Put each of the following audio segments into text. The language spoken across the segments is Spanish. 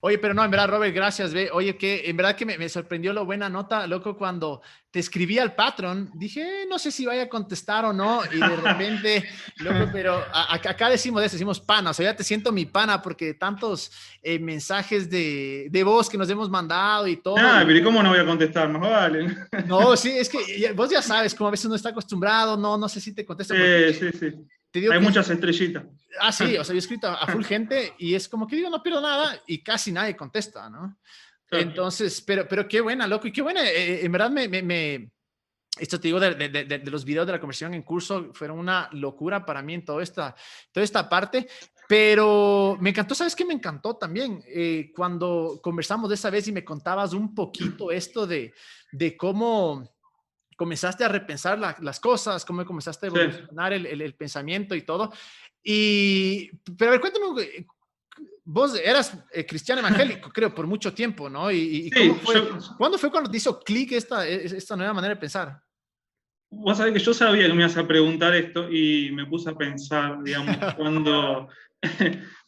Oye, pero no, en verdad, Robert, gracias, ve. Oye, que en verdad que me sorprendió lo buena nota, loco, cuando te escribí al patrón, dije, no sé si vaya a contestar o no, y de repente, loco, pero acá decimos de eso, decimos pana, o sea, ya te siento mi pana, porque tantos mensajes de voz que nos hemos mandado y todo, Nada, y pero ¿y cómo no voy a contestar? Más vale. no, sí, es que vos ya sabes, como a veces uno está acostumbrado, no sé si te contesto, porque Sí, sí. te digo Hay que muchas estrellitas. sí, o sea, yo he escrito a full gente y es como que digo, no pierdo nada y casi nadie contesta, ¿no? Claro. Entonces, pero qué buena, loco, y qué buena, en verdad esto te digo de los videos de la conversación en curso, fueron una locura para mí en toda esta parte, pero me encantó, ¿sabes qué me encantó también? Cuando conversamos de esa vez y me contabas un poquito esto de cómo comenzaste a repensar las cosas, cómo comenzaste a Sí. evolucionar el pensamiento y todo. Pero a ver, cuéntame, vos eras cristiano evangélico, creo, por mucho tiempo, ¿no? Y cómo Sí, fue, ¿cuándo fue cuando te hizo clic esta nueva manera de pensar? vos sabés que yo sabía que me ibas a preguntar esto y me puse a pensar, digamos, cuando,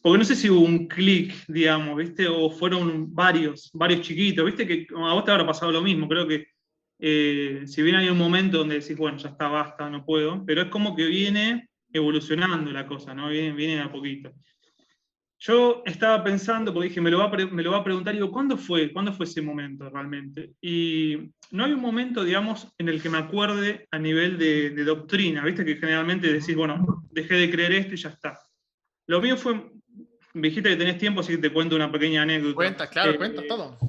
porque no sé si hubo un clic, digamos, ¿viste? O fueron varios chiquitos, ¿viste? Que a vos te habrá pasado lo mismo, creo que si bien hay un momento donde decís, bueno, ya está, basta, no puedo, pero es como que viene evolucionando la cosa, ¿no? Viene de a poquito. Yo estaba pensando, porque dije, me lo va a preguntar, y digo, ¿cuándo fue ese momento realmente? Y no hay un momento, digamos, en el que me acuerde a nivel de doctrina, ¿viste? Que generalmente decís, Ujú. bueno, dejé de creer esto y ya está. Lo mío fue, me dijiste que tenés tiempo, así que te cuento una pequeña anécdota. Cuenta, claro, cuenta todo.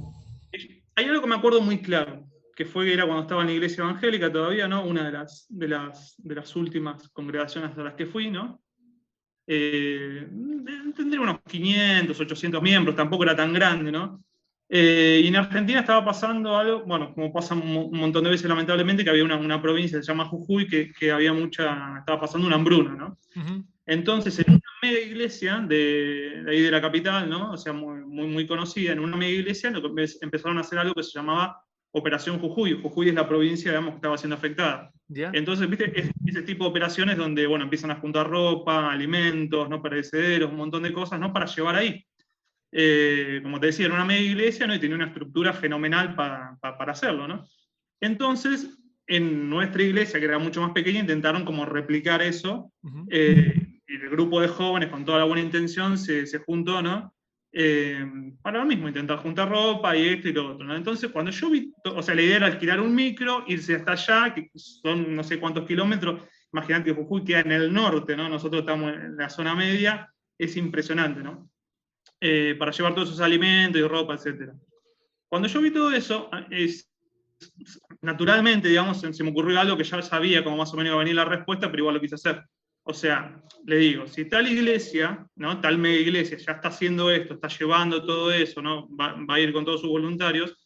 Hay algo que me acuerdo muy claro, que fue era cuando estaba en la iglesia evangélica todavía, ¿no? Una de las últimas congregaciones a las que fui, ¿no? eh, tendría unos 500, 800 miembros, tampoco era tan grande, ¿no? Y en Argentina estaba pasando algo, bueno, como pasa un montón de veces lamentablemente, que había una provincia que se llama Jujuy, que había estaba pasando una hambruna, ¿no? Ujú. Entonces, en una mega iglesia de ahí de la capital, ¿no? O sea, muy conocida, en una mega iglesia empezaron a hacer algo que se llamaba Operación Jujuy. Jujuy es la provincia, digamos, que estaba siendo afectada. ¿Ya? Entonces, viste, ese tipo de operaciones donde, bueno, empiezan a juntar ropa, alimentos, no perecederos, un montón de cosas, ¿no? Para llevar ahí. Como te decía, era una media iglesia, ¿no? Y tenía una estructura fenomenal para hacerlo, ¿no? Entonces, en nuestra iglesia, que era mucho más pequeña, intentaron como replicar eso, Ujú. y el grupo de jóvenes, con toda la buena intención, se juntó, ¿no? Eh, para lo mismo, intentar juntar ropa y esto y lo otro, ¿no? Entonces, cuando yo vi, o sea, la idea era alquilar un micro, irse hasta allá, que son no sé cuántos kilómetros, imagínate que Jujuy queda en el norte, ¿no? Nosotros estamos en la zona media, es impresionante, ¿no? Para llevar todos esos alimentos y ropa, etcétera. Cuando yo vi todo eso, naturalmente, digamos, se me ocurrió algo que ya sabía como más o menos iba a venir la respuesta, pero igual lo quise hacer. O sea, le digo, si tal iglesia, ¿no? Tal mega iglesia ya está haciendo esto, está llevando todo eso, ¿no? Va a ir con todos sus voluntarios,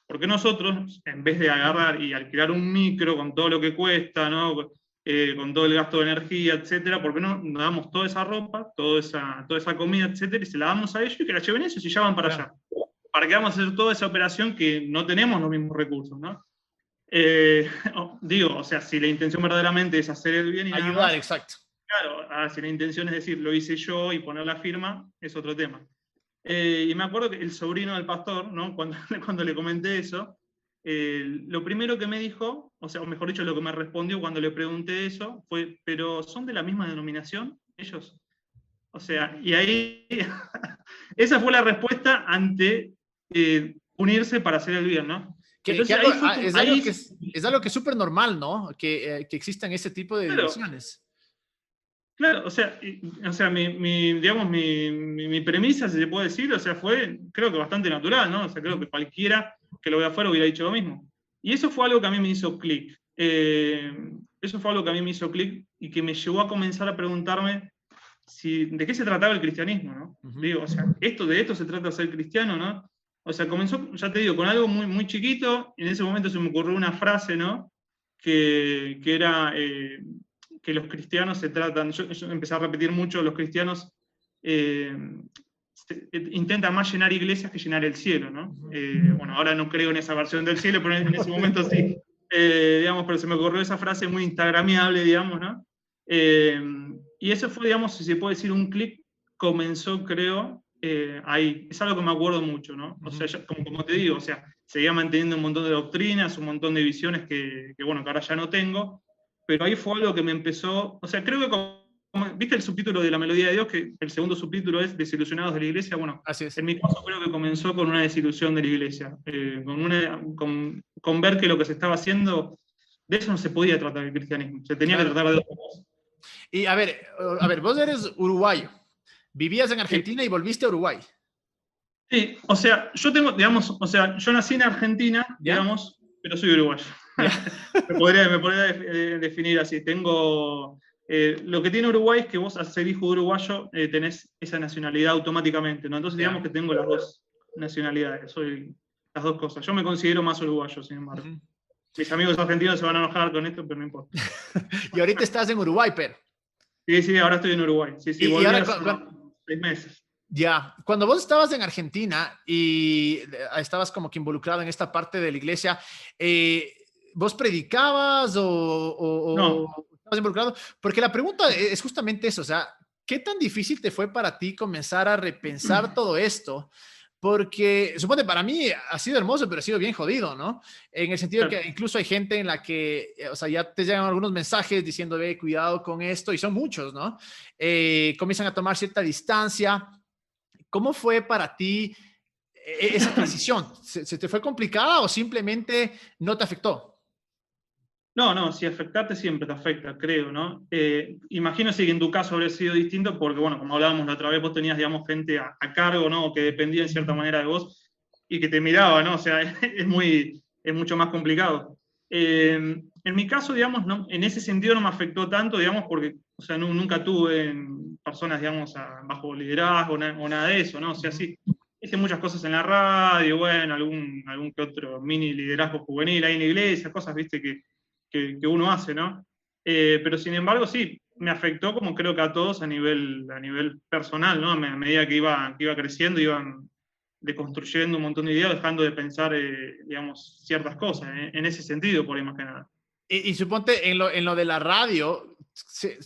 ¿por qué nosotros, en vez de agarrar y alquilar un micro con todo lo que cuesta, ¿no? Con todo el gasto de energía, etcétera, ¿por qué no nos damos toda esa ropa, toda esa comida, etcétera, y se la damos a ellos y que la lleven ellos y ya van para Claro. allá? ¿Para qué vamos a hacer toda esa operación que no tenemos los mismos recursos, ¿no? Digo, o sea, si la intención verdaderamente es hacer el bien y nada Ayudar, más, exacto. claro, si la intención es decir, lo hice yo y poner la firma, es otro tema. Y me acuerdo que el sobrino del pastor, ¿no? Cuando le comenté eso, lo primero que me dijo, o sea, o mejor dicho, lo que me respondió cuando le pregunté eso, fue, ¿pero son de la misma denominación ellos? O sea, y ahí, esa fue la respuesta ante unirse para hacer el bien, ¿no? Que Entonces algo, ahí fue como, algo que es algo que es súper normal, ¿no? Que existan ese tipo de claro, divisiones. claro, o sea digamos, mi premisa, si se puede decir, o sea, fue, creo que bastante natural, ¿no? O sea, creo Ujú. que cualquiera que lo vea afuera hubiera dicho lo mismo. Y eso fue algo que a mí me hizo clic. Eso fue algo que a mí me hizo clic y que me llevó a comenzar a preguntarme de qué se trataba el cristianismo, ¿no? Ujú. Digo, o sea, de esto se trata ser cristiano, ¿no? O sea, comenzó, ya te digo, con algo muy chiquito, y en ese momento se me ocurrió una frase, ¿no? Que era que los cristianos se tratan, yo empecé a repetir mucho, los cristianos eh, intentan más llenar iglesias que llenar el cielo, ¿no? Ujú. Bueno, ahora no creo en esa versión del cielo, pero en ese momento sí. Digamos, pero se me ocurrió esa frase muy instagramiable, digamos, ¿no? Y eso fue, digamos, si se puede decir, un clic, comenzó, creo, ahí. Es algo que me acuerdo mucho, ¿no? O sea, como te digo, o sea, seguía manteniendo un montón de doctrinas, un montón de visiones bueno, que ahora ya no tengo, pero ahí fue algo que me empezó, o sea, creo que ¿viste el subtítulo de La Melodía de Dios? Que el segundo subtítulo es Desilusionados de la Iglesia. Bueno, Así es. en mi caso creo que comenzó con una desilusión de la Iglesia, con ver que lo que se estaba haciendo, de eso no se podía tratar el cristianismo, se tenía que tratar de otra cosa. Y a ver, vos eres uruguayo, vivías en Argentina y volviste a Uruguay. Sí, o sea, yo tengo, digamos, o sea, yo nací en Argentina, ¿Ya? digamos, pero soy uruguayo. me podría definir así. Tengo, lo que tiene Uruguay es que vos, al ser hijo de uruguayo, tenés esa nacionalidad automáticamente, ¿no? Entonces, digamos que tengo las dos nacionalidades, soy las dos cosas. Yo me considero más uruguayo, sin embargo. Mis amigos argentinos se van a enojar con esto, pero no importa. Y ahorita estás en Uruguay, pero. Sí, ahora estoy en Uruguay. Sí, volví ahora, hace 6 meses. Ya, cuando vos estabas en Argentina y estabas como que involucrado en esta parte de la iglesia, ¿vos predicabas No. estabas involucrado? Porque la pregunta es justamente eso, o sea, ¿qué tan difícil te fue para ti comenzar a repensar todo esto? Porque, suponte, para mí ha sido hermoso, pero ha sido bien jodido, ¿no? En el sentido de que incluso hay gente en la que, o sea, ya te llegan algunos mensajes diciendo, ve, cuidado con esto, y son muchos, ¿no? Comienzan a tomar cierta distancia. ¿Cómo fue para ti esa transición? ¿Se te fue complicada o simplemente no te afectó? No, si afectarte siempre te afecta, creo, ¿no? Imagino que en tu caso habría sido distinto porque, bueno, como hablábamos la otra vez, vos tenías, digamos, gente a cargo, ¿no? Que dependía en cierta manera de vos y que te miraba, ¿no? O sea, es mucho más complicado. En mi caso, digamos, no, en ese sentido no me afectó tanto, digamos, porque, o sea, nunca tuve personas, digamos, bajo liderazgo o nada de eso, ¿no? O sea, sí, hice muchas cosas en la radio, bueno, algún que otro mini liderazgo juvenil ahí en la iglesia, cosas, viste, que uno hace, ¿no? Pero sin embargo, sí, me afectó como creo que a todos a nivel personal, ¿no? A medida que iba creciendo, iban deconstruyendo un montón de ideas, dejando de pensar, digamos, ciertas cosas, en ese sentido, por ahí más que nada. Y suponte, en lo de la radio,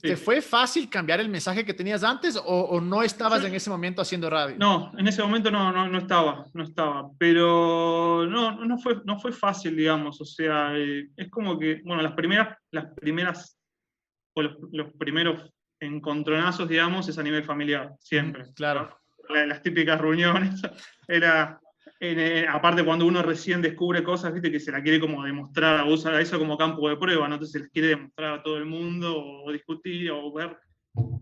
¿te fue fácil cambiar el mensaje que tenías antes o no estabas en ese momento haciendo radio? No, en ese momento no estaba, pero no fue fácil, digamos, o sea, es como que, bueno, las primeras o los primeros encontronazos, digamos, es a nivel familiar, siempre. Claro. ¿No? Las típicas reuniones, era, aparte cuando uno recién descubre cosas, viste, que se la quiere como demostrar, usa eso como campo de prueba, ¿no? Entonces se les quiere demostrar a todo el mundo, o discutir, o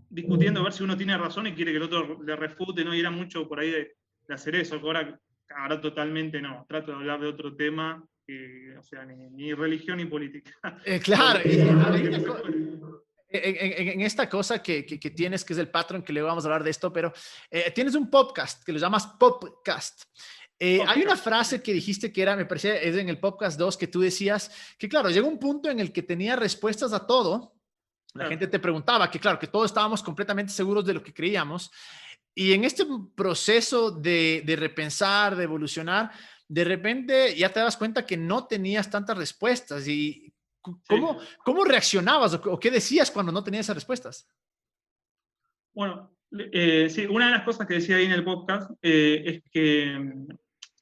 discutiendo a ver si uno tiene razón y quiere que el otro le refute, ¿no? Y era mucho por ahí de hacer eso, que ahora totalmente no, trato de hablar de otro tema, o sea, ni religión ni política. Claro, en esta cosa que tienes, que es el patrón, que le vamos a hablar de esto, pero tienes un podcast que lo llamas Popcast. Hay una frase que dijiste que era, me parece, es en el Popcast 2, que tú decías que, claro, llegó un punto en el que tenía respuestas a todo. La gente te preguntaba que, claro, que todos estábamos completamente seguros de lo que creíamos. Y en este proceso de repensar, de evolucionar, de repente ya te das cuenta que no tenías tantas respuestas. ¿Y cómo reaccionabas o qué decías cuando no tenías esas respuestas? Bueno, sí, una de las cosas que decía ahí en el podcast es que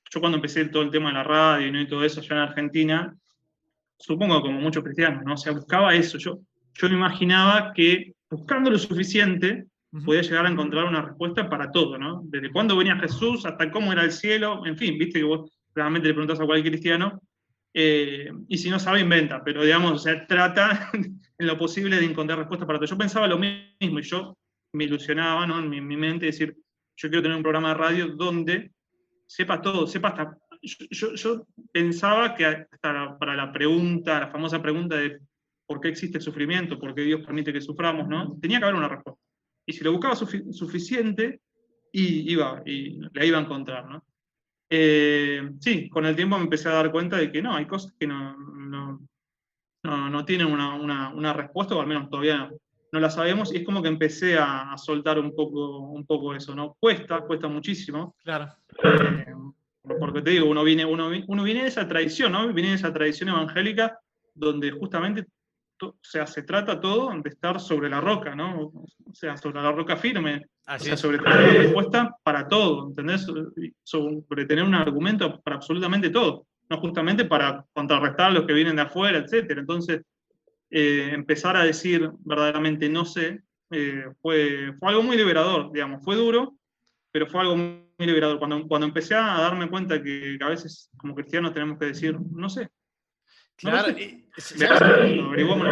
yo cuando empecé todo el tema de la radio, ¿no? Y todo eso allá en Argentina, supongo como muchos cristianos, ¿no? O sea, buscaba eso. Yo me imaginaba que buscando lo suficiente podía llegar a encontrar una respuesta para todo, ¿no? Desde cuándo venía Jesús hasta cómo era el cielo, en fin, viste que vos realmente le preguntás a cualquier cristiano, y si no sabe, inventa, pero digamos, o sea, trata en lo posible de encontrar respuestas para todo. Yo pensaba lo mismo y yo me ilusionaba, ¿no? En mi mente decir, yo quiero tener un programa de radio donde sepa todo, sepa hasta... Yo pensaba que hasta para la famosa pregunta de por qué existe el sufrimiento, por qué Dios permite que suframos, ¿no? Tenía que haber una respuesta. Y si lo buscaba suficiente, y la iba a encontrar, ¿no? Sí, con el tiempo me empecé a dar cuenta de que no, hay cosas que no tienen una respuesta, o al menos todavía no la sabemos, y es como que empecé a soltar un poco eso, ¿no? Cuesta muchísimo. Claro. Porque te digo, uno viene de esa tradición, ¿no? Viene de esa tradición evangélica donde justamente o sea, se trata todo de estar sobre la roca, ¿no? O sea, sobre la roca firme. O sea, sobre tener una respuesta para todo, ¿entendés? Sobre tener un argumento para absolutamente todo, no justamente para contrarrestar a los que vienen de afuera, etcétera. Entonces, empezar a decir verdaderamente no sé, fue algo muy liberador, digamos. Fue duro, pero fue algo muy liberador. Cuando empecé a darme cuenta que a veces como cristianos tenemos que decir no sé. No lo Claro, sé. Averiguamos.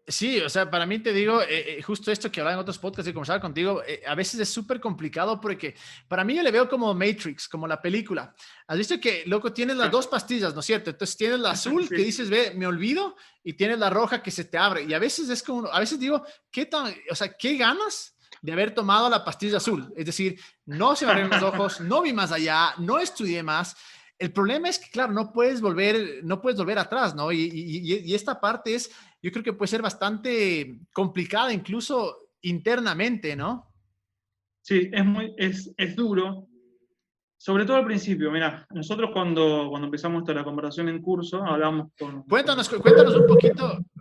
sí, o sea, para mí te digo, justo esto que hablaba en otros podcasts y conversar contigo, a veces es súper complicado porque para mí yo le veo como Matrix, como la película. Has visto que, loco, tienes las dos pastillas, ¿no es cierto? Entonces tienes la azul Sí. que dices, ve, me olvido, y tienes la roja que se te abre. Y a veces es como, a veces digo, o sea, qué ganas de haber tomado la pastilla azul. Es decir, no se me abrieron los ojos, no vi más allá, no estudié más. El problema es que, claro, no puedes volver atrás, ¿no? Y esta parte es, yo creo que puede ser bastante complicada, incluso internamente, ¿no? Sí, es duro, sobre todo al principio. Mira, nosotros cuando empezamos toda la conversación en curso, hablamos Cuéntanos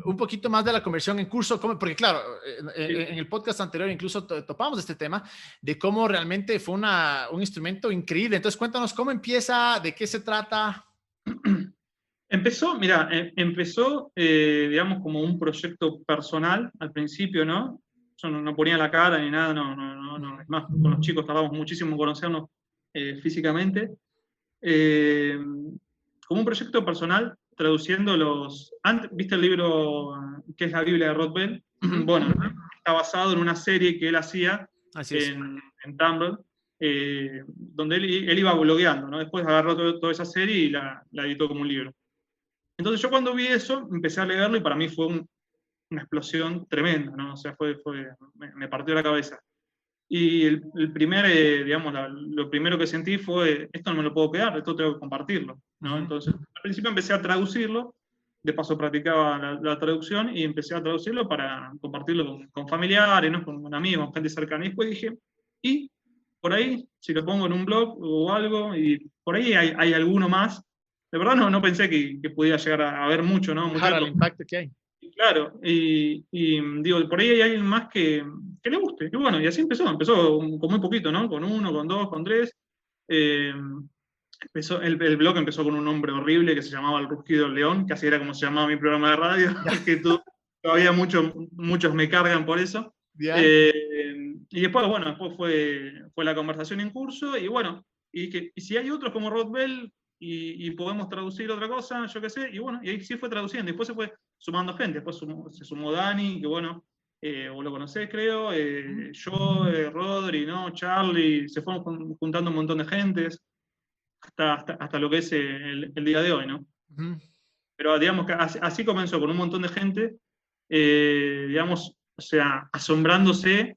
un poquito más de la conversión en curso, porque claro, en el podcast anterior incluso topamos este tema de cómo realmente fue un instrumento increíble. Entonces, cuéntanos cómo empieza, de qué se trata. Empezó, mira, empezó, digamos, como un proyecto personal al principio, ¿no? Yo no ponía la cara ni nada, no. Es más, con los chicos tardamos muchísimo en conocernos físicamente. Como un proyecto personal, traduciendo ¿viste el libro que es la Biblia de Roth Bell? Bueno, está basado en una serie que él hacía en Tumblr, donde él iba blogueando, ¿no? Después agarró toda esa serie y la editó como un libro. Entonces yo cuando vi eso, empecé a leerlo y para mí fue una explosión tremenda, ¿no? O sea, me partió la cabeza. Y el primer, digamos, lo primero que sentí fue, esto no me lo puedo quedar, esto tengo que compartirlo, ¿no? Entonces, al principio empecé a traducirlo, de paso practicaba la traducción y empecé a traducirlo para compartirlo con familiares, ¿no? Con amigos, con gente cercana. Y después dije, y por ahí, si lo pongo en un blog o algo, y por ahí hay alguno más. De verdad no pensé que pudiera llegar a haber mucho, ¿no? Claro, el impacto que hay. Claro, y digo, por ahí hay alguien más que le guste. Y bueno, y así empezó con muy poquito, ¿no? Con uno, con dos, con tres. Eh, el blog empezó con un nombre horrible que se llamaba El Rugido del León, que así era como se llamaba mi programa de radio, que todavía muchos me cargan por eso. Y después, bueno, después fue la conversación en curso, y bueno, y si hay otros como Roth Bell, y podemos traducir otra cosa, yo qué sé, y bueno, y ahí sí fue traduciendo, y después se fue sumando gente, después se sumó Dani, que bueno, vos lo conocés creo, yo, Rodri, ¿no? Charlie, se fueron juntando un montón de gentes, hasta lo que es el día de hoy, ¿no? Pero digamos que así comenzó, con un montón de gente, digamos, o sea, asombrándose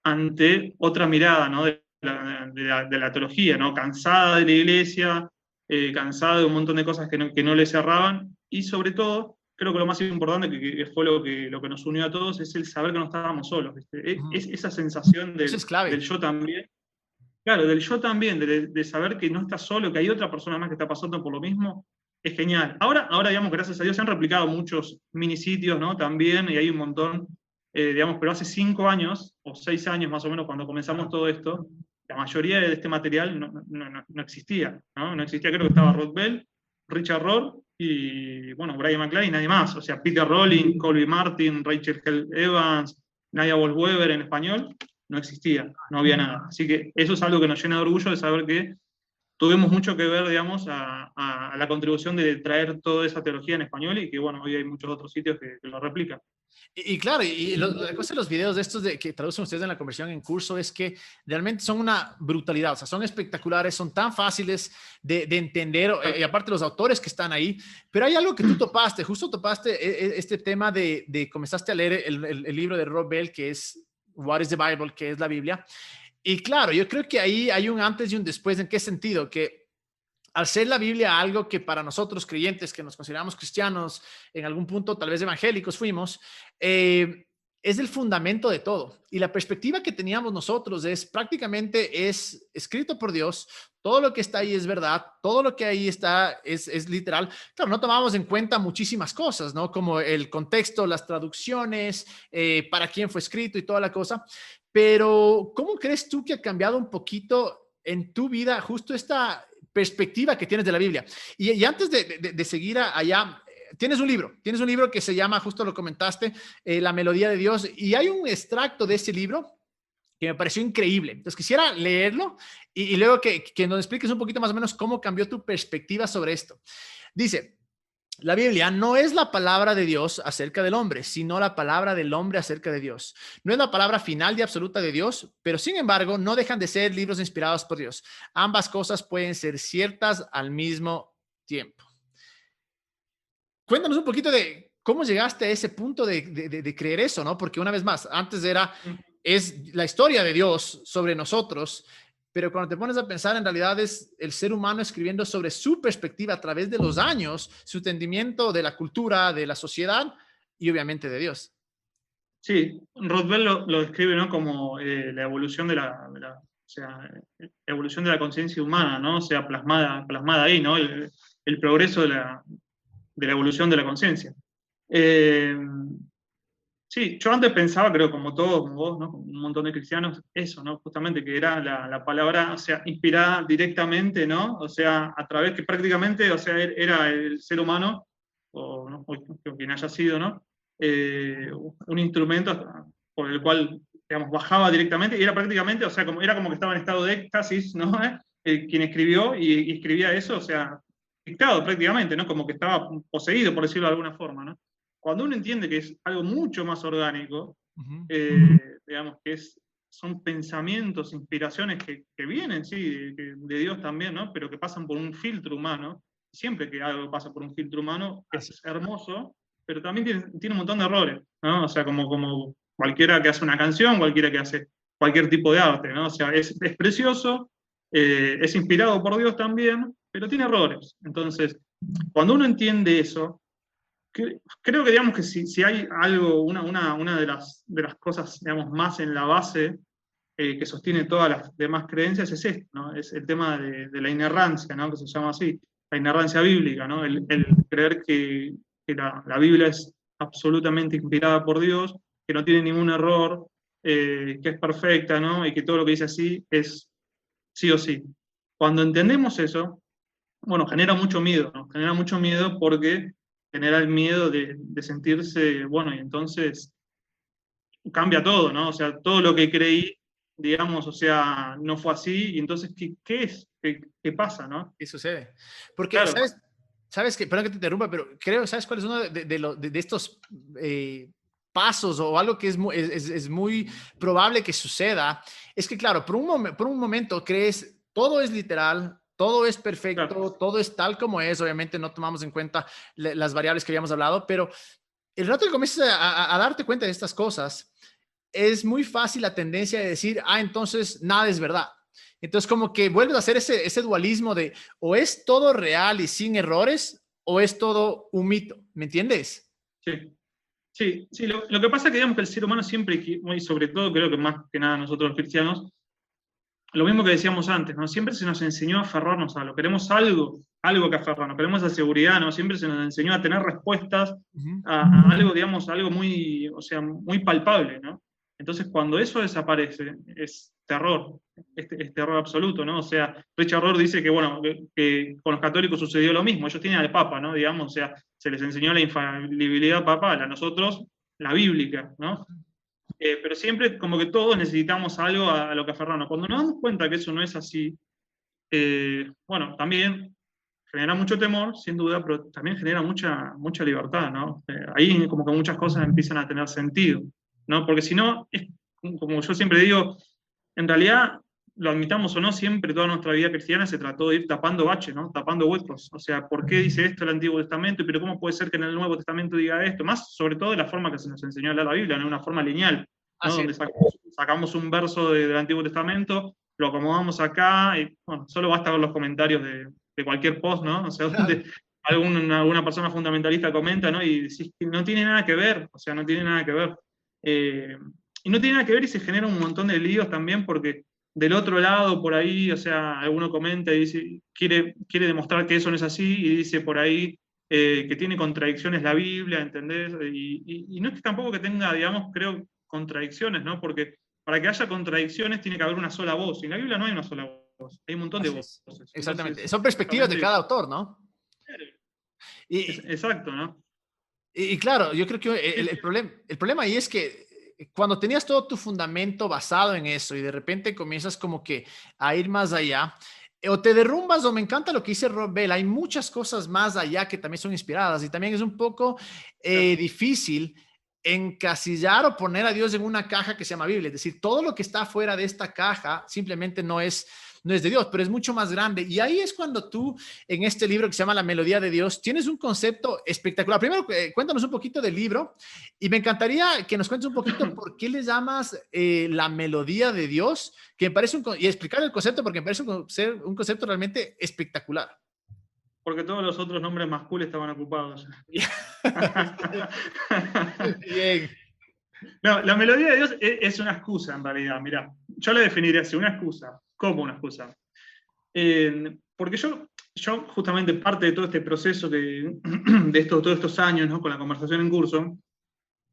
ante otra mirada, ¿no? de la teología, ¿no? Cansada de la iglesia, cansada de un montón de cosas que no le cerraban, y sobre todo, creo que lo más importante, que fue lo que nos unió a todos, es el saber que no estábamos solos, ¿viste? Es esa sensación Eso es clave. del yo también. Claro, del yo también, de saber que no estás solo, que hay otra persona más que está pasando por lo mismo, es genial. Ahora, digamos, gracias a Dios se han replicado muchos minisitios, ¿no? También, y hay un montón, digamos, pero hace 5 años, o 6 años más o menos, cuando comenzamos todo esto, la mayoría de este material no existía, ¿no? No existía, creo que estaba Roth Bell, Richard Rohr, y, bueno, Brian McLean y nadie más. O sea, Peter Rowling, Colby Martin, Rachel Held Evans, Nadia Wolf-Weber en español, no existía, no había nada. Así que eso es algo que nos llena de orgullo de saber que tuvimos mucho que ver, digamos, a la contribución de traer toda esa teología en español, y que, bueno, hoy hay muchos otros sitios que lo replican. Y claro, la cosa de los videos de estos que traducen ustedes en la conversión en curso es que realmente son una brutalidad, o sea, son espectaculares, son tan fáciles de entender, y aparte los autores que están ahí, pero hay algo que tú justo topaste este tema comenzaste a leer el libro de Roth Bell, que es What is the Bible, que es la Biblia. Y claro, yo creo que ahí hay un antes y un después. ¿En qué sentido? Que al ser la Biblia algo que para nosotros creyentes, que nos consideramos cristianos, en algún punto tal vez evangélicos fuimos, es el fundamento de todo. Y la perspectiva que teníamos nosotros es prácticamente es escrito por Dios, todo lo que está ahí es verdad, todo lo que ahí está es literal. Claro, no tomamos en cuenta muchísimas cosas, ¿no? Como el contexto, las traducciones, para quién fue escrito y toda la cosa. Pero, ¿cómo crees tú que ha cambiado un poquito en tu vida justo esta perspectiva que tienes de la Biblia? Y antes de seguir allá, tienes un libro que se llama, justo lo comentaste, La Melodía de Dios, y hay un extracto de ese libro que me pareció increíble. Entonces quisiera leerlo y luego que nos expliques un poquito más o menos cómo cambió tu perspectiva sobre esto. Dice, la Biblia no es la palabra de Dios acerca del hombre, sino la palabra del hombre acerca de Dios. No es la palabra final y absoluta de Dios, pero sin embargo no dejan de ser libros inspirados por Dios. Ambas cosas pueden ser ciertas al mismo tiempo. Cuéntanos un poquito de cómo llegaste a ese punto de creer eso, ¿no? Porque una vez más, antes es la historia de Dios sobre nosotros, pero cuando te pones a pensar, en realidad es el ser humano escribiendo sobre su perspectiva a través de los años, su entendimiento de la cultura, de la sociedad y obviamente de Dios. Sí, Rothbard lo describe, ¿no? Como la evolución o sea, evolución de la conciencia humana, ¿no? O sea, plasmada ahí, ¿no? El progreso de la evolución de la conciencia. Sí, yo antes pensaba, creo, como todos, como vos, ¿no? Como un montón de cristianos, eso, ¿no? Justamente que era la palabra, o sea, inspirada directamente, ¿no? O sea, a través que prácticamente, o sea, era el ser humano, o, ¿no? O quien haya sido, ¿no? Un instrumento por el cual, digamos, bajaba directamente y era prácticamente, o sea, era como que estaba en estado de éxtasis, ¿no? Quien escribió y escribía eso, o sea, dictado prácticamente, ¿no? Como que estaba poseído, por decirlo de alguna forma, ¿no? Cuando uno entiende que es algo mucho más orgánico, digamos que son pensamientos, inspiraciones que vienen, sí, de Dios también, ¿no? Pero que pasan por un filtro humano. Siempre que algo pasa por un filtro humano es hermoso, pero también tiene un montón de errores, ¿no? O sea, como cualquiera que hace una canción, cualquiera que hace cualquier tipo de arte, ¿no? O sea, es precioso, es inspirado por Dios también, pero tiene errores. Entonces, cuando uno entiende eso, creo que, digamos, que si hay algo, una de las cosas, digamos, más en la base que sostiene todas las demás creencias es esto, ¿no? Es el tema de la inerrancia, ¿no? Que se llama así, la inerrancia bíblica, ¿no? El creer que la Biblia es absolutamente inspirada por Dios, que no tiene ningún error, que es perfecta, ¿no? Y que todo lo que dice así es sí o sí. Cuando entendemos eso, bueno, genera mucho miedo, ¿no? Genera mucho miedo porque genera el miedo de sentirse, bueno, y entonces cambia todo, ¿no? O sea, todo lo que creí, digamos, o sea, no fue así, y entonces, ¿qué es? ¿Qué pasa, no? ¿Qué sucede? Porque, Claro, ¿sabes que, perdón que te interrumpa, pero creo, ¿sabes cuál es uno de estos pasos o algo que es muy probable que suceda? Es que, claro, por un momento crees, todo es literal, todo es claro, perfecto, todo es tal como es, obviamente no tomamos en cuenta las variables que habíamos hablado, pero el rato que comienzas a darte cuenta de estas cosas, es muy fácil la tendencia de decir, entonces nada es verdad. Entonces como que vuelves a hacer ese dualismo de o es todo real y sin errores o es todo un mito, ¿me entiendes? sí. Sí, sí, lo que pasa es que digamos que el ser humano siempre, y sobre todo creo que más que nada nosotros los cristianos, lo mismo que decíamos antes, ¿no? Siempre se nos enseñó a aferrarnos a algo, queremos algo que aferrarnos, queremos esa seguridad, ¿no? Siempre se nos enseñó a tener respuestas a algo, digamos, algo muy, o sea, muy palpable, ¿no? Entonces, cuando eso desaparece, es terror, es terror absoluto, ¿no? O sea, Richard Rohr dice que, bueno, que con los católicos sucedió lo mismo, ellos tienen al Papa, ¿no? Digamos, o sea, se les enseñó la infalibilidad papal, a nosotros la bíblica, ¿no? Pero siempre como que todos necesitamos algo a lo que aferrarnos. Cuando nos damos cuenta que eso no es así, bueno, también genera mucho temor, sin duda, pero también genera mucha libertad, ¿no? Ahí como que muchas cosas empiezan a tener sentido, ¿no? Porque si no, como yo siempre digo, en realidad, lo admitamos o no, siempre toda nuestra vida cristiana se trató de ir tapando baches, ¿no? Tapando huecos. O sea, ¿por qué dice esto el Antiguo Testamento? Pero ¿cómo puede ser que en el Nuevo Testamento diga esto? Más sobre todo de la forma que se nos enseñó a leer la Biblia, ¿no? Una forma lineal, ¿no? Así Donde es. sacamos un verso del Antiguo Testamento, lo acomodamos acá, y bueno, solo basta ver los comentarios de cualquier post, ¿no? O sea, Claro. donde alguna persona fundamentalista comenta, ¿no? Y decís que no tiene nada que ver, o sea, no tiene nada que ver. Y no tiene nada que ver y se genera un montón de líos también porque del otro lado, por ahí, o sea, alguno comenta y dice, quiere demostrar que eso no es así y dice por ahí que tiene contradicciones la Biblia, ¿entendés? Y no es que tampoco que tenga, digamos, creo, contradicciones, ¿no? Porque para que haya contradicciones tiene que haber una sola voz. Y en la Biblia no hay una sola voz, hay un montón de Así es. voces. Exactamente. Entonces, Son perspectivas de justamente, cada autor, ¿no? Y, exacto, ¿no? y claro, yo creo que Sí, el problema ahí es que cuando tenías todo tu fundamento basado en eso y de repente comienzas como que a ir más allá, o te derrumbas o me encanta lo que dice Rob Bell, hay muchas cosas más allá que también son inspiradas y también es un poco difícil encasillar o poner a Dios en una caja que se llama Biblia, es decir, todo lo que está fuera de esta caja simplemente no es de Dios, pero es mucho más grande. Y ahí es cuando tú, en este libro que se llama La Melodía de Dios, tienes un concepto espectacular. Primero, cuéntanos un poquito del libro y me encantaría que nos cuentes un poquito por qué le llamas La Melodía de Dios, que me parece y explicar el concepto porque me parece un concepto realmente espectacular. porque todos los otros nombres más cool estaban ocupados. Bien. No, la melodía de Dios es una excusa en realidad, mirá. Yo la definiría así, una excusa. ¿Cómo una excusa? Porque yo justamente parte de todo este proceso de todos estos años, ¿no? Con la conversación en curso,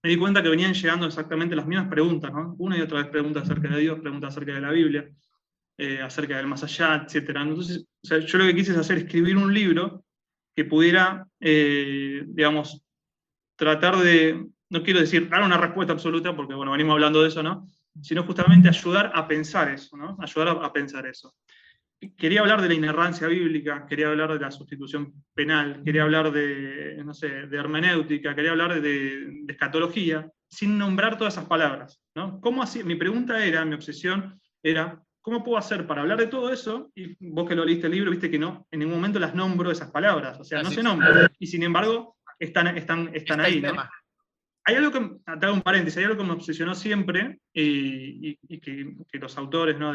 me di cuenta que venían llegando exactamente las mismas preguntas, ¿no? Una y otra vez preguntas acerca de Dios, preguntas acerca de la Biblia, acerca del más allá, etc. Entonces, o sea, yo lo que quise es escribir un libro que pudiera, digamos, tratar de, no quiero decir dar una respuesta absoluta, porque bueno, venimos hablando de eso, ¿no? Sino justamente ayudar a pensar eso, ¿no? Ayudar a pensar eso. Quería hablar de la inerrancia bíblica, quería hablar de la sustitución penal, quería hablar de, no sé, de hermenéutica, quería hablar de escatología, sin nombrar todas esas palabras, ¿no? ¿Cómo así? Mi pregunta era, mi obsesión era, ¿cómo puedo hacer para hablar de todo eso? Y vos que lo leíste el libro, viste que no, en ningún momento las nombro esas palabras, o sea, no Así se es. nombran, y sin embargo, están Está el ahí, ¿no? tema. Hay algo que, te hago un paréntesis, hay algo que me obsesionó siempre y que los autores, ¿no?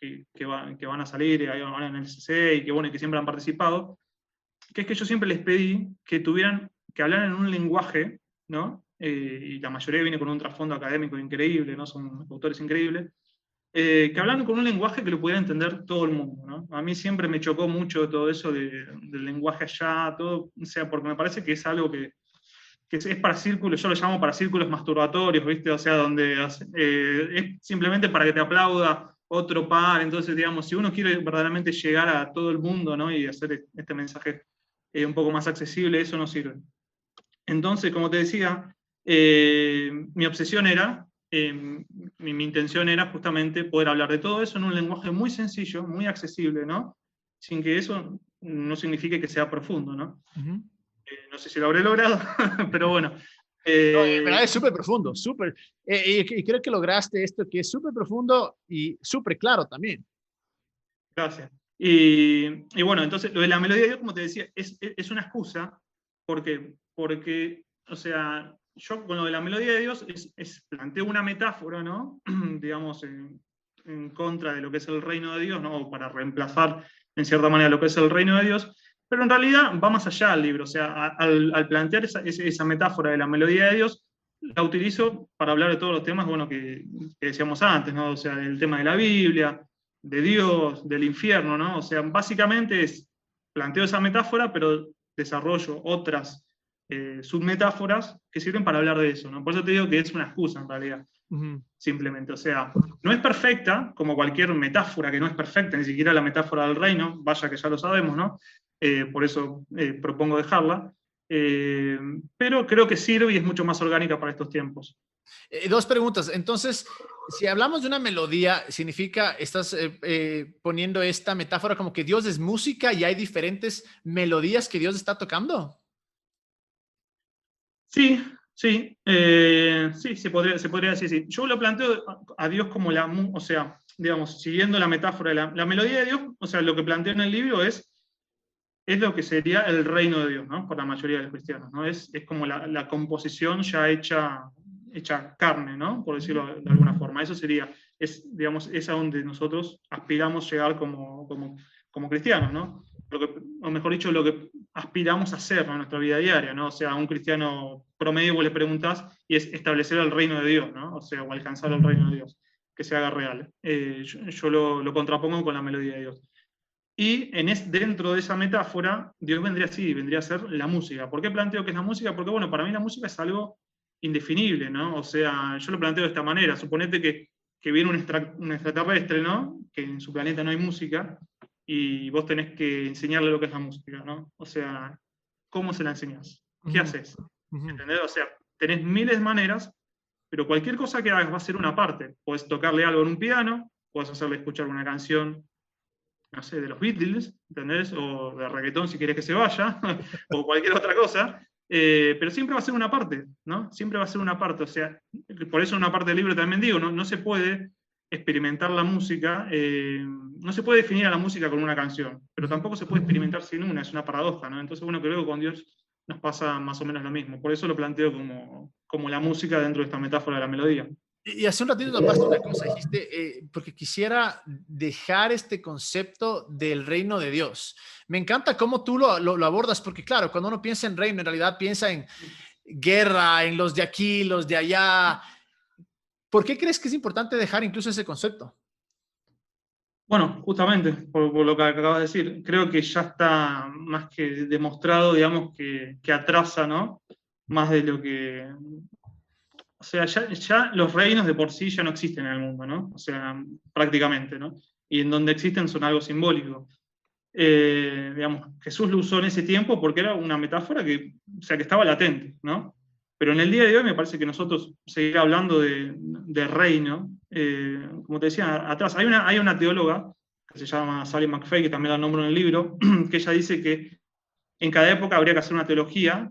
Que van a salir ahora en el CC y que, bueno, que siempre han participado, que es que yo siempre les pedí que hablaran en un lenguaje, ¿no? Y la mayoría viene con un trasfondo académico increíble, ¿no? Son autores increíbles, que hablaran con un lenguaje que lo pudiera entender todo el mundo, ¿no? A mí siempre me chocó mucho todo eso del lenguaje allá, todo, o sea, porque me parece que es algo que es para círculos, yo lo llamo para círculos masturbatorios, ¿viste? O sea, donde es simplemente para que te aplauda otro par, entonces, digamos, si uno quiere verdaderamente llegar a todo el mundo, ¿no? Y hacer este mensaje un poco más accesible, eso no sirve. Entonces, como te decía, mi obsesión era, mi intención era justamente poder hablar de todo eso en un lenguaje muy sencillo, muy accesible, ¿no? Sin que eso no signifique que sea profundo, ¿no? Uh-huh. No sé si lo habré logrado, pero bueno. No, en verdad es súper profundo, súper. Y creo que lograste esto que es súper profundo y súper claro también. Gracias. Y bueno, entonces lo de la melodía de Dios, como te decía, es una excusa, porque, o sea, yo con lo de la melodía de Dios planteo una metáfora, ¿no? Digamos, en contra de lo que es el reino de Dios, ¿no? Para reemplazar, en cierta manera, lo que es el reino de Dios, pero en realidad va más allá del libro, o sea, al plantear esa metáfora de la melodía de Dios, la utilizo para hablar de todos los temas, bueno, que decíamos antes, ¿no? O sea, el tema de la Biblia, de Dios, del infierno, ¿no? O sea, básicamente planteo esa metáfora, pero desarrollo otras submetáforas que sirven para hablar de eso, ¿no? Por eso te digo que es una excusa en realidad, Uh-huh. simplemente. O sea, no es perfecta, como cualquier metáfora que no es perfecta, ni siquiera la metáfora del reino, vaya que ya lo sabemos, ¿no? Por eso propongo dejarla. Pero creo que sirve y es mucho más orgánica para estos tiempos. Dos preguntas. Entonces, si hablamos de una melodía, significa, estás poniendo esta metáfora como que Dios es música y hay diferentes melodías que Dios está tocando. Sí, sí, sí, se podría decir sí. Yo lo planteo a Dios como o sea, digamos, siguiendo la metáfora de la melodía de Dios, o sea, lo que planteo en el libro es lo que sería el reino de Dios, ¿no? Por la mayoría de los cristianos, ¿no? Es como la composición ya hecha carne, ¿no? Por decirlo de alguna forma. Eso sería, digamos, es a donde nosotros aspiramos llegar como cristianos, ¿no? O mejor dicho, aspiramos a hacer, ¿no?, en nuestra vida diaria, ¿no? O sea, a un cristiano promedio vos le preguntás y es establecer el reino de Dios, ¿no? O sea, o alcanzar el reino de Dios, que se haga real. Yo lo contrapongo con la melodía de Dios. Y dentro de esa metáfora, Dios vendría así, vendría a ser la música. ¿Por qué planteo que es la música? Porque, bueno, para mí la música es algo indefinible, ¿no? O sea, yo lo planteo de esta manera. Suponete que viene un extraterrestre, ¿no? Que en su planeta no hay música, y vos tenés que enseñarle lo que es la música, ¿no? O sea, ¿cómo se la enseñás? ¿Qué haces? ¿Entendés? O sea, tenés miles de maneras, pero cualquier cosa que hagas va a ser una parte. Podés tocarle algo en un piano, podés hacerle escuchar una canción, no sé, de los Beatles, ¿entendés? O de reggaetón si querés que se vaya, o cualquier otra cosa, pero siempre va a ser una parte, ¿no? Siempre va a ser una parte, o sea, por eso en una parte del libro también digo, no se puede experimentar la música, no se puede definir a la música con una canción, pero tampoco se puede experimentar sin una, es una paradoja, ¿no? Entonces, bueno, creo que con Dios nos pasa más o menos lo mismo, por eso lo planteo como la música dentro de esta metáfora de la melodía. Y hace un ratito topaste una cosa, dijiste, porque quisiera dejar este concepto del reino de Dios. Me encanta cómo tú lo abordas, porque claro, cuando uno piensa en reino, en realidad piensa en guerra, en los de aquí, los de allá. ¿Por qué crees que es importante dejar incluso ese concepto? Bueno, justamente, por lo que acabas de decir, creo que ya está más que demostrado, digamos, que atrasa, ¿no? Más de lo que... O sea, ya los reinos de por sí ya no existen en el mundo, ¿no? O sea, prácticamente, ¿no? Y en donde existen son algo simbólico. Digamos, Jesús lo usó en ese tiempo porque era una metáfora o sea, que estaba latente, ¿no? Pero en el día de hoy me parece que nosotros seguir hablando de reino, como te decía atrás, hay una teóloga que se llama Sally McFay, que también la nombro en el libro, que ella dice que en cada época habría que hacer una teología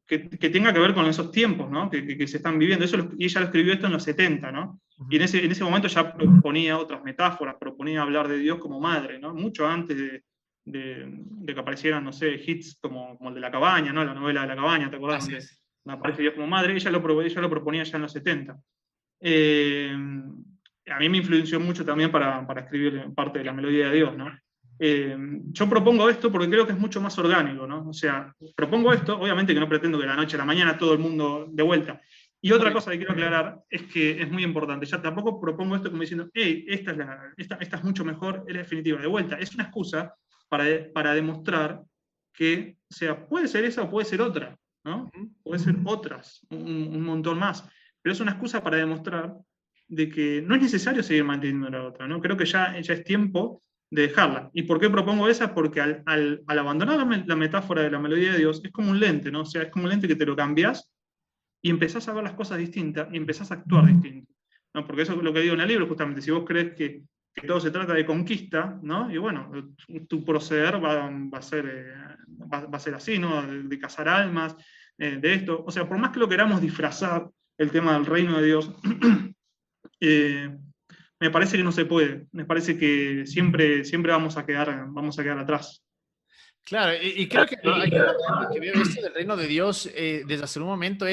que tenga que ver con esos tiempos, ¿no? que se están viviendo. Y ella lo escribió esto en los 70, ¿no? Y en ese momento ya proponía otras metáforas, proponía hablar de Dios como madre, ¿no? Mucho antes de que aparecieran, no sé, hits como el de La Cabaña, ¿no? La novela de La Cabaña, ¿te acordás? Donde aparece Dios como madre. Ella lo proponía ya en los 70. A mí me influenció mucho también para escribir parte de la melodía de Dios, ¿no? Yo propongo esto porque creo que es mucho más orgánico, ¿no? O sea, propongo esto, obviamente que no pretendo que de la noche a la mañana todo el mundo de vuelta. Y otra cosa que quiero aclarar es que es muy importante. Ya tampoco propongo esto como diciendo, hey, esta es mucho mejor, es la definitiva. De vuelta, es una excusa para demostrar que, o sea, puede ser esa o puede ser otra, ¿no? Puede ser otras, un montón más. Pero es una excusa para demostrar de que no es necesario seguir manteniendo la otra, ¿no? Creo que ya es tiempo de dejarla. ¿Y por qué propongo esa? Porque al abandonar la metáfora de la melodía de Dios, es como un lente, ¿no? O sea, es como un lente que te lo cambias y empezás a ver las cosas distintas y empezás a actuar distinto, ¿no? Porque eso es lo que digo en el libro, justamente, si vos crees que todo se trata de conquista, ¿no? Y bueno, tu proceder va a ser así, ¿no? De cazar almas, de esto. O sea, por más que lo queramos disfrazar, el tema del reino de Dios, me parece que no se puede. Me parece que siempre vamos a quedar atrás. Claro, y creo que hay una manera en que veo esto del reino de Dios desde hace un momento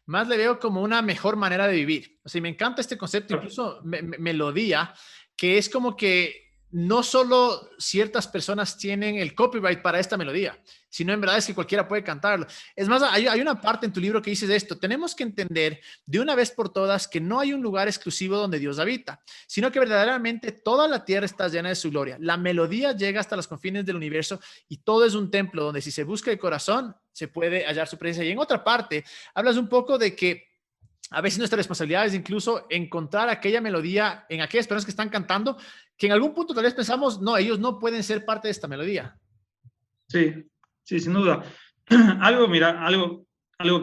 más le veo como una mejor manera de vivir. O sea, me encanta este concepto, incluso melodía, que es como que no solo ciertas personas tienen el copyright para esta melodía, sino en verdad es que cualquiera puede cantarlo. Es más, hay una parte en tu libro que dices esto: tenemos que entender de una vez por todas que no hay un lugar exclusivo donde Dios habita, sino que verdaderamente toda la tierra está llena de su gloria. La melodía llega hasta los confines del universo y todo es un templo donde si se busca el corazón se puede hallar su presencia. Y en otra parte hablas un poco de que a veces nuestra responsabilidad es incluso encontrar aquella melodía en aquellas personas que están cantando, que en algún punto tal vez pensamos, no, ellos no pueden ser parte de esta melodía. Sí, sin duda. Algo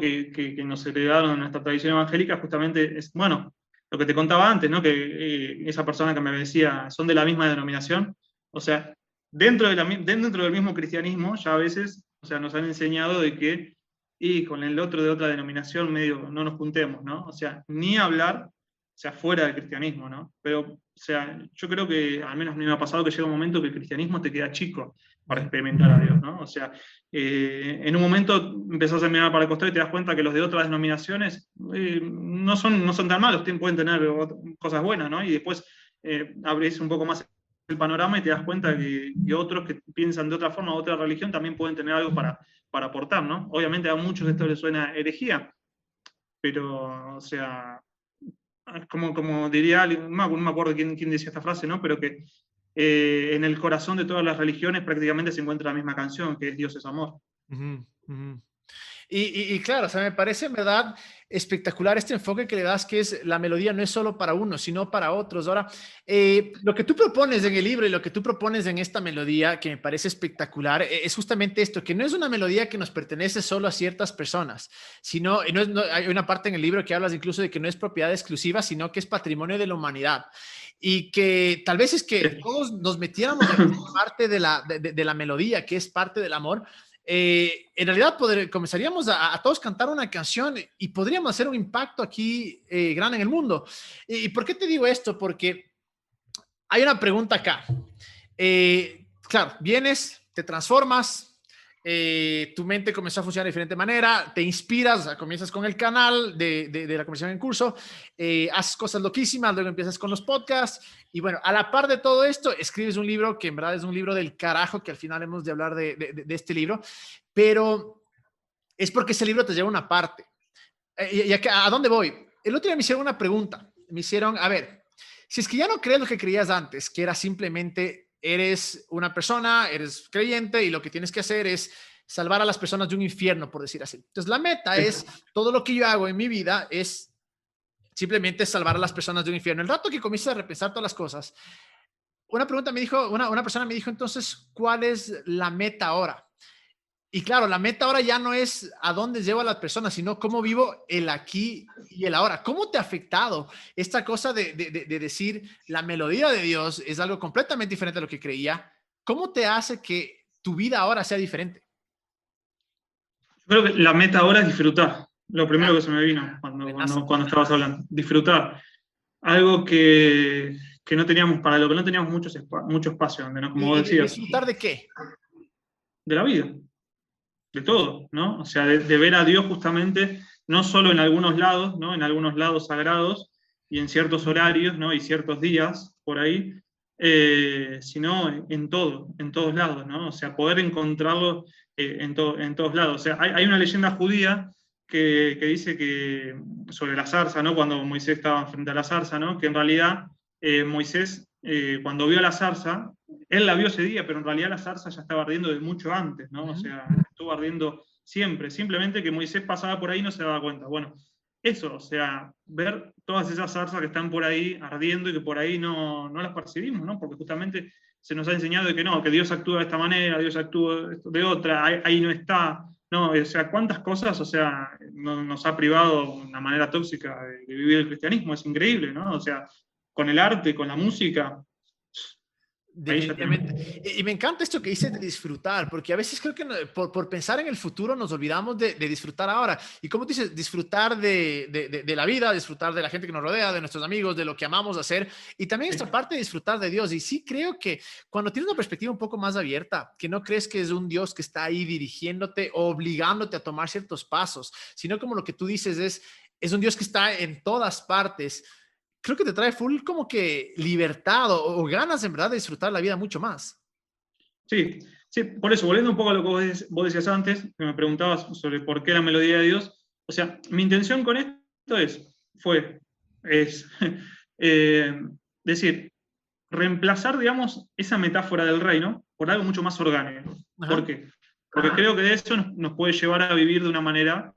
que nos heredaron en nuestra tradición evangélica justamente es, bueno, lo que te contaba antes, ¿no? Que esa persona que me decía, son de la misma denominación. O sea, dentro del mismo cristianismo, ya a veces, o sea, nos han enseñado de que y con el otro de otra denominación medio no nos juntemos, ¿no? O sea, ni hablar, o sea, fuera del cristianismo, ¿no? Pero, o sea, yo creo que, al menos a mí me ha pasado que llega un momento que el cristianismo te queda chico para experimentar a Dios, ¿no? O sea, en un momento empezás a mirar para el costado y te das cuenta que los de otras denominaciones no son tan malos, pueden tener cosas buenas, ¿no? Y después abrís un poco más panorama y te das cuenta que otros que piensan de otra forma, otra religión, también pueden tener algo para aportar, ¿no? Obviamente a muchos esto les suena herejía, pero, o sea, como diría alguien, no me acuerdo quién decía esta frase, ¿no? Pero que en el corazón de todas las religiones prácticamente se encuentra la misma canción, que es Dios es amor. Ujú, ujú. Y claro, o sea, me parece en verdad espectacular este enfoque que le das, que es la melodía no es solo para uno, sino para otros. Ahora, lo que tú propones en el libro y lo que tú propones en esta melodía, que me parece espectacular, es justamente esto, que no es una melodía que nos pertenece solo a ciertas personas, sino, hay una parte en el libro que hablas incluso de que no es propiedad exclusiva, sino que es patrimonio de la humanidad. Y que tal vez es que todos nos metiéramos en parte de la melodía, que es parte del amor, en realidad comenzaríamos a todos cantar una canción y podríamos hacer un impacto aquí grande en el mundo. ¿Y por qué te digo esto? Porque hay una pregunta acá. Claro, vienes, te transformas, tu mente comenzó a funcionar de diferente manera, te inspiras, o sea, comienzas con el canal de la conversación en curso, haces cosas loquísimas, luego empiezas con los podcasts y bueno, a la par de todo esto, escribes un libro que en verdad es un libro del carajo, que al final hemos de hablar de este libro, pero es porque ese libro te lleva a una parte. ¿A dónde voy? El otro día me hicieron una pregunta, me hicieron, a ver, si es que ya no crees lo que creías antes, que era simplemente eres una persona, eres creyente y lo que tienes que hacer es salvar a las personas de un infierno, por decir así. Entonces, la meta es, todo lo que yo hago en mi vida es simplemente salvar a las personas de un infierno. El rato que comienzas a repensar todas las cosas, una persona me dijo, entonces, ¿cuál es la meta ahora? Y claro, la meta ahora ya no es a dónde llevo a las personas, sino cómo vivo el aquí y el ahora. ¿Cómo te ha afectado esta cosa de decir la melodía de Dios es algo completamente diferente a lo que creía? ¿Cómo te hace que tu vida ahora sea diferente? Yo creo que la meta ahora es disfrutar. Lo primero Ah, que se me vino buenazo. cuando estabas hablando. Disfrutar. Algo que no teníamos, para lo que no teníamos mucho espacio, donde, ¿no? Como vos ¿Y decías, disfrutar de qué? de la vida, de todo, ¿no? O sea, de ver a Dios justamente, no solo en algunos lados, ¿no? En algunos lados sagrados y en ciertos horarios, ¿no? Y ciertos días por ahí, sino en todo, en todos lados, ¿no? O sea, poder encontrarlo en todos lados. O sea, hay una leyenda judía que dice que sobre la zarza, ¿no? Cuando Moisés estaba frente a la zarza, ¿no? Que en realidad Moisés, cuando vio la zarza, él la vio ese día, pero en realidad la zarza ya estaba ardiendo de mucho antes, ¿no? O sea, estuvo ardiendo siempre, simplemente que Moisés pasaba por ahí y no se daba cuenta. Bueno, eso, o sea, ver todas esas zarzas que están por ahí ardiendo y que por ahí no las percibimos, ¿no? Porque justamente se nos ha enseñado de que no, que Dios actúa de esta manera, Dios actúa de otra, ahí no está. No, o sea, cuántas cosas, o sea, nos ha privado de una manera tóxica de vivir el cristianismo, es increíble, ¿no? O sea, con el arte, con la música, ahí ya Definitivamente. tenemos. Y me encanta esto que dices de disfrutar, porque a veces creo que por pensar en el futuro nos olvidamos de disfrutar ahora. Y como dices, disfrutar de la vida, disfrutar de la gente que nos rodea, de nuestros amigos, de lo que amamos hacer. Y también esta parte de disfrutar de Dios. Y sí creo que cuando tienes una perspectiva un poco más abierta, que no crees que es un Dios que está ahí dirigiéndote o obligándote a tomar ciertos pasos, sino como lo que tú dices es un Dios que está en todas partes, creo que te trae full como que libertad o ganas en verdad de disfrutar la vida mucho más. Sí, sí, por eso, volviendo un poco a lo que vos decías antes, que me preguntabas sobre por qué la melodía de Dios, o sea, mi intención con esto es decir, reemplazar, digamos, esa metáfora del reino por algo mucho más orgánico. ¿Por Ajá. qué? Porque creo que de eso nos puede llevar a vivir de una manera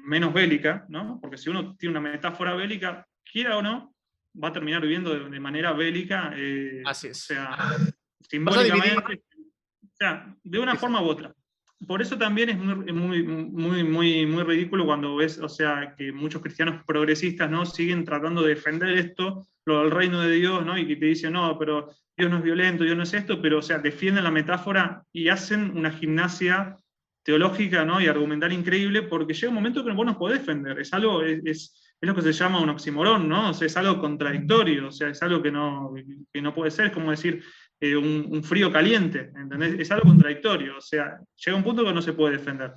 menos bélica, ¿no? Porque si uno tiene una metáfora bélica, quiera o no, va a terminar viviendo de manera bélica, Así o es. sea, Vas a dividir. simbólicamente, o sea, de una Exacto. forma u otra. Por eso también es muy ridículo cuando ves, o sea, que muchos cristianos progresistas, ¿no? Siguen tratando de defender esto, lo del reino de Dios, ¿no? Y que te dicen, no, pero Dios no es violento, Dios no es esto, pero, o sea, defienden la metáfora y hacen una gimnasia teológica, ¿no? Y argumental increíble, porque llega un momento que vos no podés defender, es algo, es lo que se llama un oxímoron, ¿no? O sea, es algo contradictorio, o sea, es algo que no puede ser, es como decir un frío caliente, ¿entendés? Es algo contradictorio, o sea, llega un punto que no se puede defender.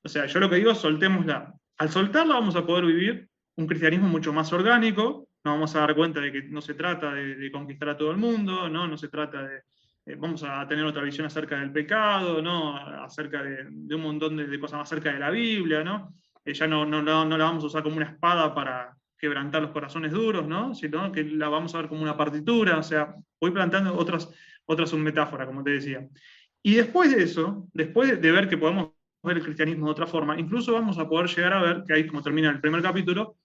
O sea, yo lo que digo, soltémosla. Al soltarla vamos a poder vivir un cristianismo mucho más orgánico, vamos a dar cuenta de que no se trata de conquistar a todo el mundo, no se trata de, vamos a tener otra visión acerca del pecado, ¿no? Acerca de un montón de cosas más acerca de la Biblia, ¿no? Ya no la vamos a usar como una espada para quebrantar los corazones duros, ¿no? Sino que la vamos a ver como una partitura, o sea, voy planteando otras metáforas, como te decía. Y después de eso, después de ver que podemos ver el cristianismo de otra forma, incluso vamos a poder llegar a ver, que ahí como termina el primer capítulo,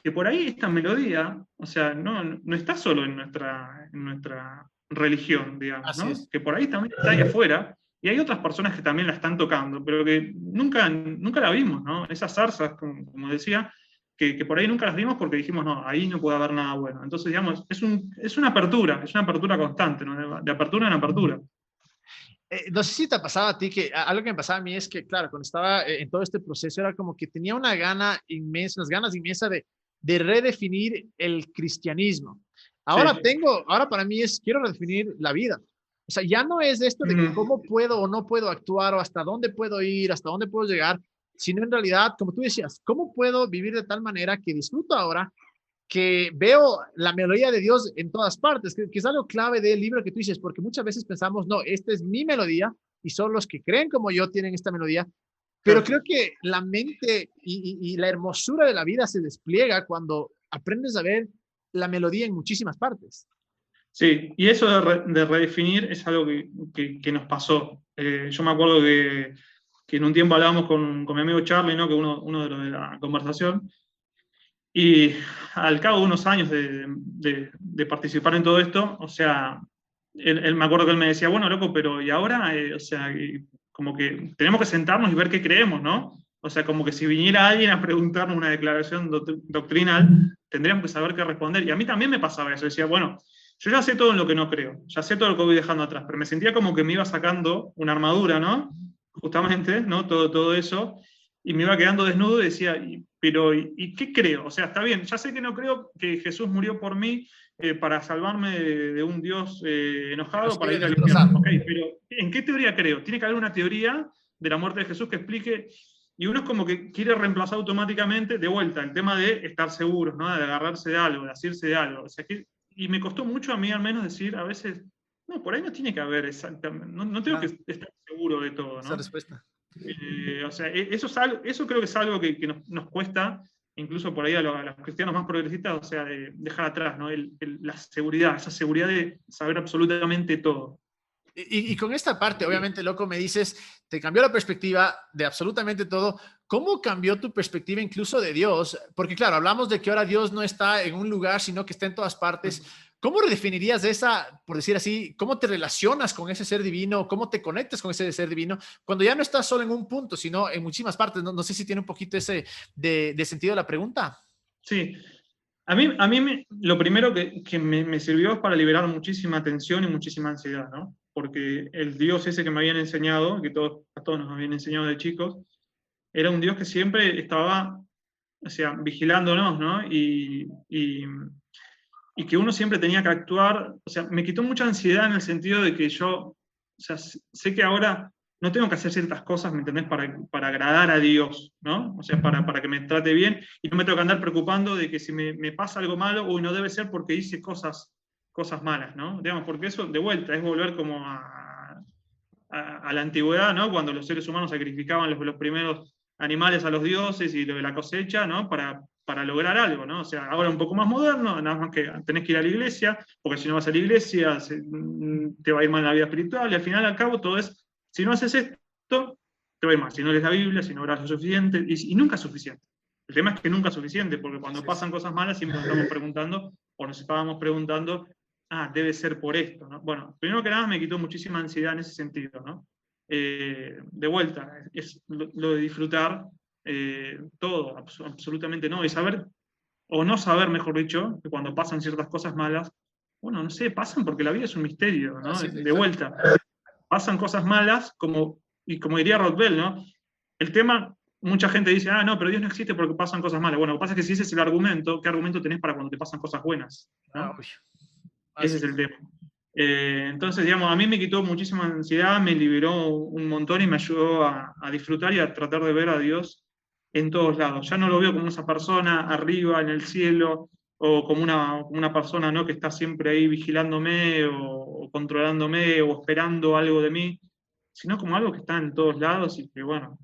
que por ahí esta melodía, o sea, no está solo en nuestra religión, digamos, Así ¿no? es. Que por ahí también está ahí afuera, y hay otras personas que también la están tocando, pero que nunca la vimos, ¿no? Esas zarzas, como decía, que por ahí nunca las vimos porque dijimos, no, ahí no puede haber nada bueno. Entonces, digamos, es una apertura constante, ¿no? De apertura en apertura. No sé si te pasaba a ti que algo que me pasaba a mí es que, claro, cuando estaba en todo este proceso era como que tenía una gana inmensa, unas ganas inmensas de redefinir el cristianismo. Sí. Ahora para mí quiero redefinir la vida. O sea, ya no es esto de Mm. cómo puedo o no puedo actuar o hasta dónde puedo ir, hasta dónde puedo llegar, sino en realidad, como tú decías, cómo puedo vivir de tal manera que disfruto ahora, que veo la melodía de Dios en todas partes, que es algo clave del libro que tú dices, porque muchas veces pensamos, no, esta es mi melodía y son los que creen como yo tienen esta melodía, pero Claro. creo que la mente y la hermosura de la vida se despliega cuando aprendes a ver la melodía en muchísimas partes. Sí, y eso de redefinir es algo que nos pasó. Yo me acuerdo que en un tiempo hablábamos con mi amigo Charlie, ¿no? Que uno de los de la conversación, y al cabo de unos años de participar en todo esto, o sea, él me acuerdo que él me decía, bueno, loco, pero ¿y ahora? O sea, como que tenemos que sentarnos y ver qué creemos, ¿no? O sea, como que si viniera alguien a preguntarnos una declaración doctrinal, tendríamos que saber qué responder. Y a mí también me pasaba eso. Decía, bueno, yo ya sé todo en lo que no creo, ya sé todo lo que voy dejando atrás, pero me sentía como que me iba sacando una armadura, ¿no? Justamente, ¿no? Todo eso, y me iba quedando desnudo y decía, pero ¿y qué creo? O sea, está bien, ya sé que no creo que Jesús murió por mí para salvarme de un Dios Que nos enojado para quiere ir al destrozar. infierno. Ok, pero ¿en qué teoría creo? Tiene que haber una teoría de la muerte de Jesús que explique, y uno es como que quiere reemplazar automáticamente de vuelta el tema de estar seguros, ¿no? De agarrarse de algo, de asirse de algo. O sea, y me costó mucho a mí al menos decir a veces, no, por ahí no tiene que haber exactamente, no tengo que Claro, estar seguro de todo, esa ¿no? respuesta. O sea, eso creo que es algo que nos cuesta, incluso por ahí a los cristianos más progresistas, o sea, de dejar atrás, ¿no? La seguridad, esa seguridad de saber absolutamente todo. Y con esta parte, obviamente, loco, me dices, te cambió la perspectiva de absolutamente todo. ¿Cómo cambió tu perspectiva incluso de Dios? Porque claro, hablamos de que ahora Dios no está en un lugar, sino que está en todas partes. ¿Cómo redefinirías esa, por decir así, cómo te relacionas con ese ser divino? ¿Cómo te conectas con ese ser divino? Cuando ya no estás solo en un punto, sino en muchísimas partes. No sé si tiene un poquito ese de sentido la pregunta. Sí, a mí lo primero que me sirvió es para liberar muchísima tensión y muchísima ansiedad, ¿no? Porque el Dios ese que me habían enseñado, que a todos nos habían enseñado de chicos, era un Dios que siempre estaba, o sea, vigilándonos, ¿no? Y que uno siempre tenía que actuar, o sea, me quitó mucha ansiedad en el sentido de que yo, o sea, sé que ahora no tengo que hacer ciertas cosas, ¿me entendés? Para agradar a Dios, ¿no? O sea, para que me trate bien y no me tengo que andar preocupando de que si me pasa algo malo, uy, no debe ser porque hice cosas malas, ¿no? Digamos, porque eso de vuelta es volver como a la antigüedad, ¿no? Cuando los seres humanos sacrificaban los primeros animales a los dioses y lo de la cosecha, ¿no? Para lograr algo, ¿no? O sea, ahora un poco más moderno, nada más que tenés que ir a la iglesia, porque si no vas a la iglesia te va a ir mal en la vida espiritual, y al final, al cabo, todo es, si no haces esto, te va a ir mal. Si no lees la Biblia, si no oras lo suficiente, y nunca es suficiente. El tema es que nunca es suficiente, porque cuando Así es. pasan cosas malas siempre nos estamos preguntando, o nos estábamos preguntando, debe ser por esto, ¿no? Bueno, primero que nada me quitó muchísima ansiedad en ese sentido, ¿no? De vuelta, es lo de disfrutar todo, absolutamente no, y saber, o no saber, mejor dicho, que cuando pasan ciertas cosas malas, bueno, no sé, pasan porque la vida es un misterio, ¿no? Así es, De exacto. vuelta, pasan cosas malas, y como diría Rothbell, ¿no? El tema, mucha gente dice, no, pero Dios no existe porque pasan cosas malas. Bueno, lo que pasa es que si ese es el argumento, ¿qué argumento tenés para cuando te pasan cosas buenas? ¿No? Uy, Ese así es es. el tema. Entonces, digamos, a mí me quitó muchísima ansiedad, me liberó un montón y me ayudó a disfrutar y a tratar de ver a Dios en todos lados. Ya no lo veo como esa persona arriba, en el cielo, o como una persona, ¿no?, que está siempre ahí vigilándome o controlándome o esperando algo de mí, sino como algo que está en todos lados y que, bueno,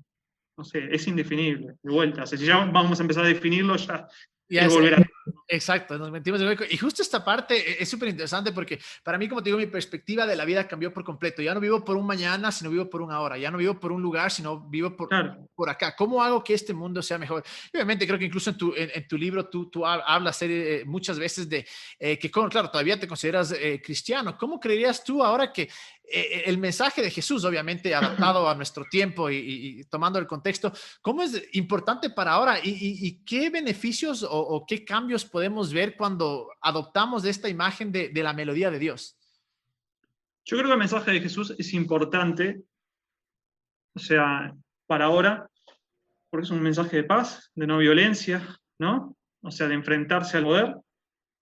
no sé, es indefinible, de vuelta. O sea, si ya vamos a empezar a definirlo, ya Ya es es, volver a... exacto, nos metimos en el hueco. Y justo esta parte es súper interesante porque para mí, como te digo, mi perspectiva de la vida cambió por completo. Ya no vivo por un mañana, sino vivo por un ahora. Ya no vivo por un lugar, sino vivo Claro, por acá. ¿Cómo hago que este mundo sea mejor? Y obviamente creo que incluso en tu libro tú hablas muchas veces de que, claro, todavía te consideras cristiano. ¿Cómo creerías tú ahora que el mensaje de Jesús, obviamente adaptado a nuestro tiempo y tomando el contexto, cómo es importante para ahora y qué beneficios o qué cambios podemos ver cuando adoptamos esta imagen de la melodía de Dios? yo creo que el mensaje de Jesús es importante, o sea, para ahora, porque es un mensaje de paz, de no violencia, ¿no? O sea, de enfrentarse al poder,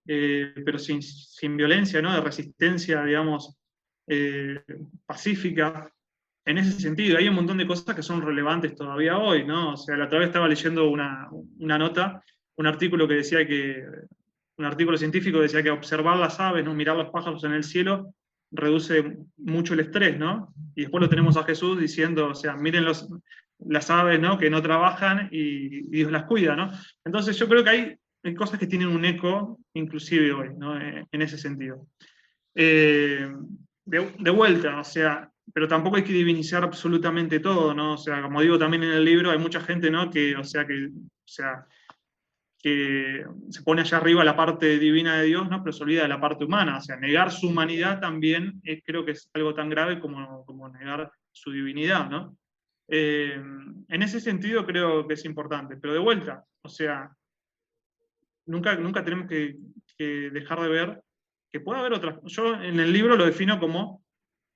pero sin violencia, ¿no? De resistencia, digamos, eh, pacífica. En ese sentido, hay un montón de cosas que son relevantes todavía hoy, ¿no? O sea, la otra vez estaba leyendo una nota, un artículo que decía que, un artículo científico decía que observar las aves, ¿no?, mirar los pájaros en el cielo, reduce mucho el estrés, ¿no? Y después lo tenemos a Jesús diciendo, o sea, miren las aves, ¿no?, que no trabajan y Dios las cuida, ¿no? Entonces yo creo que hay cosas que tienen un eco, inclusive hoy, ¿no? En ese sentido. Eh, de vuelta, o sea, pero tampoco hay que divinizar absolutamente todo, ¿no? O sea, como digo también en el libro, hay mucha gente, ¿no?, que se pone allá arriba la parte divina de Dios, ¿no?, pero se olvida de la parte humana. O sea, negar su humanidad también creo que es algo tan grave como negar su divinidad, ¿no? En ese sentido creo que es importante, pero de vuelta, o sea, nunca tenemos que dejar de ver que puede haber otras. Yo en el libro lo defino como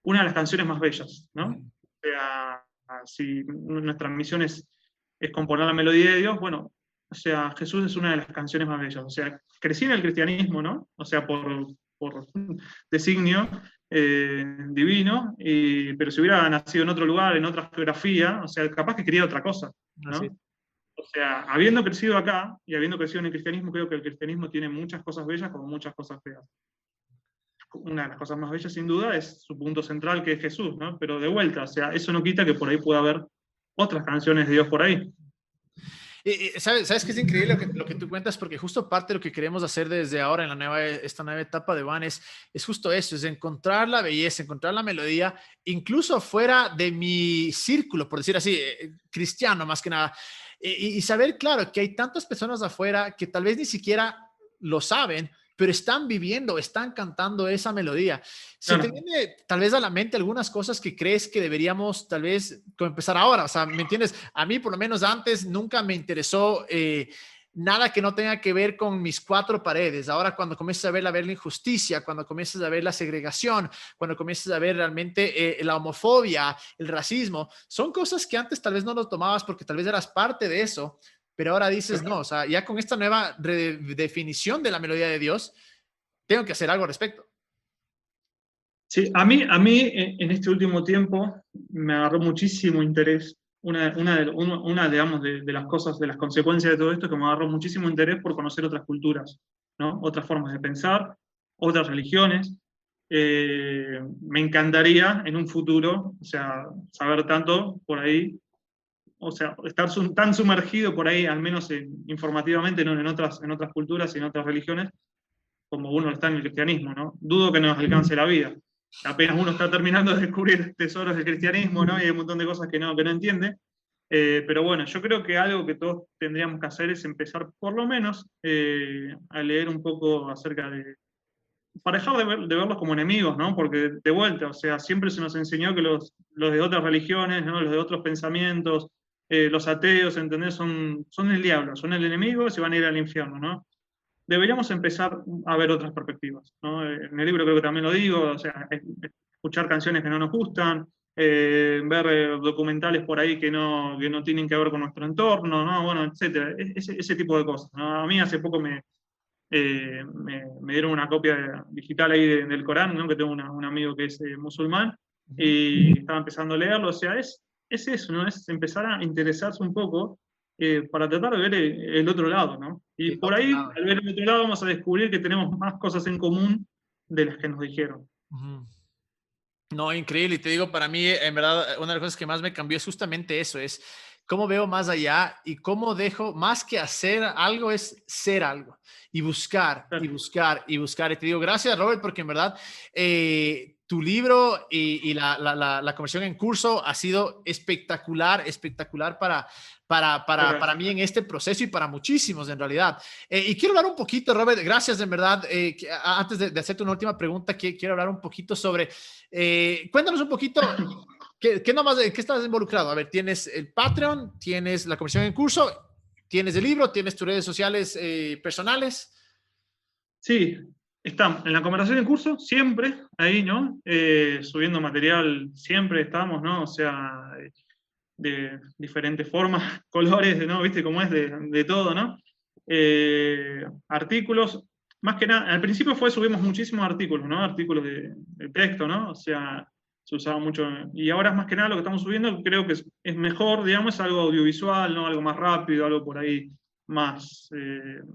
una de las canciones más bellas, ¿no? O sea, si nuestra misión es componer la melodía de Dios, bueno, o sea, Jesús es una de las canciones más bellas. O sea, crecí en el cristianismo, ¿no? O sea, por designio divino, pero si hubiera nacido en otro lugar, en otra geografía, o sea, capaz que quería otra cosa, Así. ¿no? O sea, habiendo crecido acá y habiendo crecido en el cristianismo, creo que el cristianismo tiene muchas cosas bellas como muchas cosas feas. Una de las cosas más bellas, sin duda, es su punto central, que es Jesús, ¿no? Pero de vuelta, o sea, eso no quita que por ahí pueda haber otras canciones de Dios por ahí. ¿Sabes qué es increíble lo que tú cuentas? Porque justo parte de lo que queremos hacer desde ahora en esta nueva etapa de Van es justo eso, es encontrar la belleza, encontrar la melodía, incluso fuera de mi círculo, por decir así, cristiano más que nada. Y saber, claro, que hay tantas personas afuera que tal vez ni siquiera lo saben, pero están viviendo, están cantando esa melodía. Se te Claro. viene tal vez a la mente algunas cosas que crees que deberíamos tal vez empezar ahora. O sea, ¿me entiendes? A mí, por lo menos antes, nunca me interesó nada que no tenga que ver con mis cuatro paredes. Ahora, cuando comienzas a ver la injusticia, cuando comienzas a ver la segregación, cuando comienzas a ver realmente la homofobia, el racismo, son cosas que antes tal vez no lo tomabas porque tal vez eras parte de eso, pero ahora dices, no, o sea, ya con esta nueva redefinición de la melodía de Dios, tengo que hacer algo al respecto. Sí, a mí en este último tiempo me agarró muchísimo interés. Digamos, de las cosas, de las consecuencias de todo esto, que me agarró muchísimo interés por conocer otras culturas, ¿no? Otras formas de pensar, otras religiones. Me encantaría en un futuro, o sea, saber tanto por ahí, o sea, estar tan sumergido por ahí, al menos informativamente, ¿no?, en otras culturas y en otras religiones, como uno está en el cristianismo, ¿no? Dudo que nos alcance la vida. Apenas uno está terminando de descubrir tesoros del cristianismo, ¿no? Y hay un montón de cosas que no entiende. Pero bueno, yo creo que algo que todos tendríamos que hacer es empezar, por lo menos, a leer un poco acerca de, para dejar de verlos como enemigos, ¿no? Porque de vuelta, o sea, siempre se nos enseñó que los de otras religiones, ¿no?, los de otros pensamientos, los ateos, ¿entendés? Son el diablo, son el enemigo y se van a ir al infierno, ¿no? Deberíamos empezar a ver otras perspectivas, ¿no? En el libro creo que también lo digo, o sea, escuchar canciones que no nos gustan, ver documentales por ahí que no tienen que ver con nuestro entorno, ¿no? Bueno, etcétera, ese tipo de cosas, ¿no? A mí hace poco me dieron una copia digital ahí del Corán, ¿no?, que tengo un amigo que es musulmán, y estaba empezando a leerlo. O sea, es eso, ¿no? Es empezar a interesarse un poco para tratar de ver el otro lado, ¿no? Y por ahí, al ver el otro lado, vamos a descubrir que tenemos más cosas en común de las que nos dijeron. Uh-huh. No, increíble. Y te digo, para mí, en verdad, una de las cosas que más me cambió es justamente eso, es cómo veo más allá y cómo dejo, más que hacer algo, es ser algo y buscar y buscar y buscar. Y te digo, gracias, Robert, porque en verdad tu libro y la conversión en curso ha sido espectacular, espectacular para mí en este proceso y para muchísimos en realidad. Y quiero hablar un poquito, Robert, gracias en verdad. Antes de hacerte una última pregunta, quiero hablar un poquito sobre, cuéntanos un poquito, ¿qué estás involucrado? A ver, tienes el Patreon, tienes la conversión en curso, tienes el libro, tienes tus redes sociales personales. Sí, estamos en la conversación en curso, siempre ahí, ¿no? Subiendo material, siempre estamos, ¿no? O sea, de diferentes formas, colores, ¿no? ¿Viste cómo es de todo, ¿no? Artículos, más que nada, al principio subimos muchísimos artículos, ¿no? Artículos de texto, ¿no? O sea, se usaba mucho, y ahora es más que nada lo que estamos subiendo, creo que es mejor, digamos, es algo audiovisual, ¿no? Algo más rápido, algo por ahí más,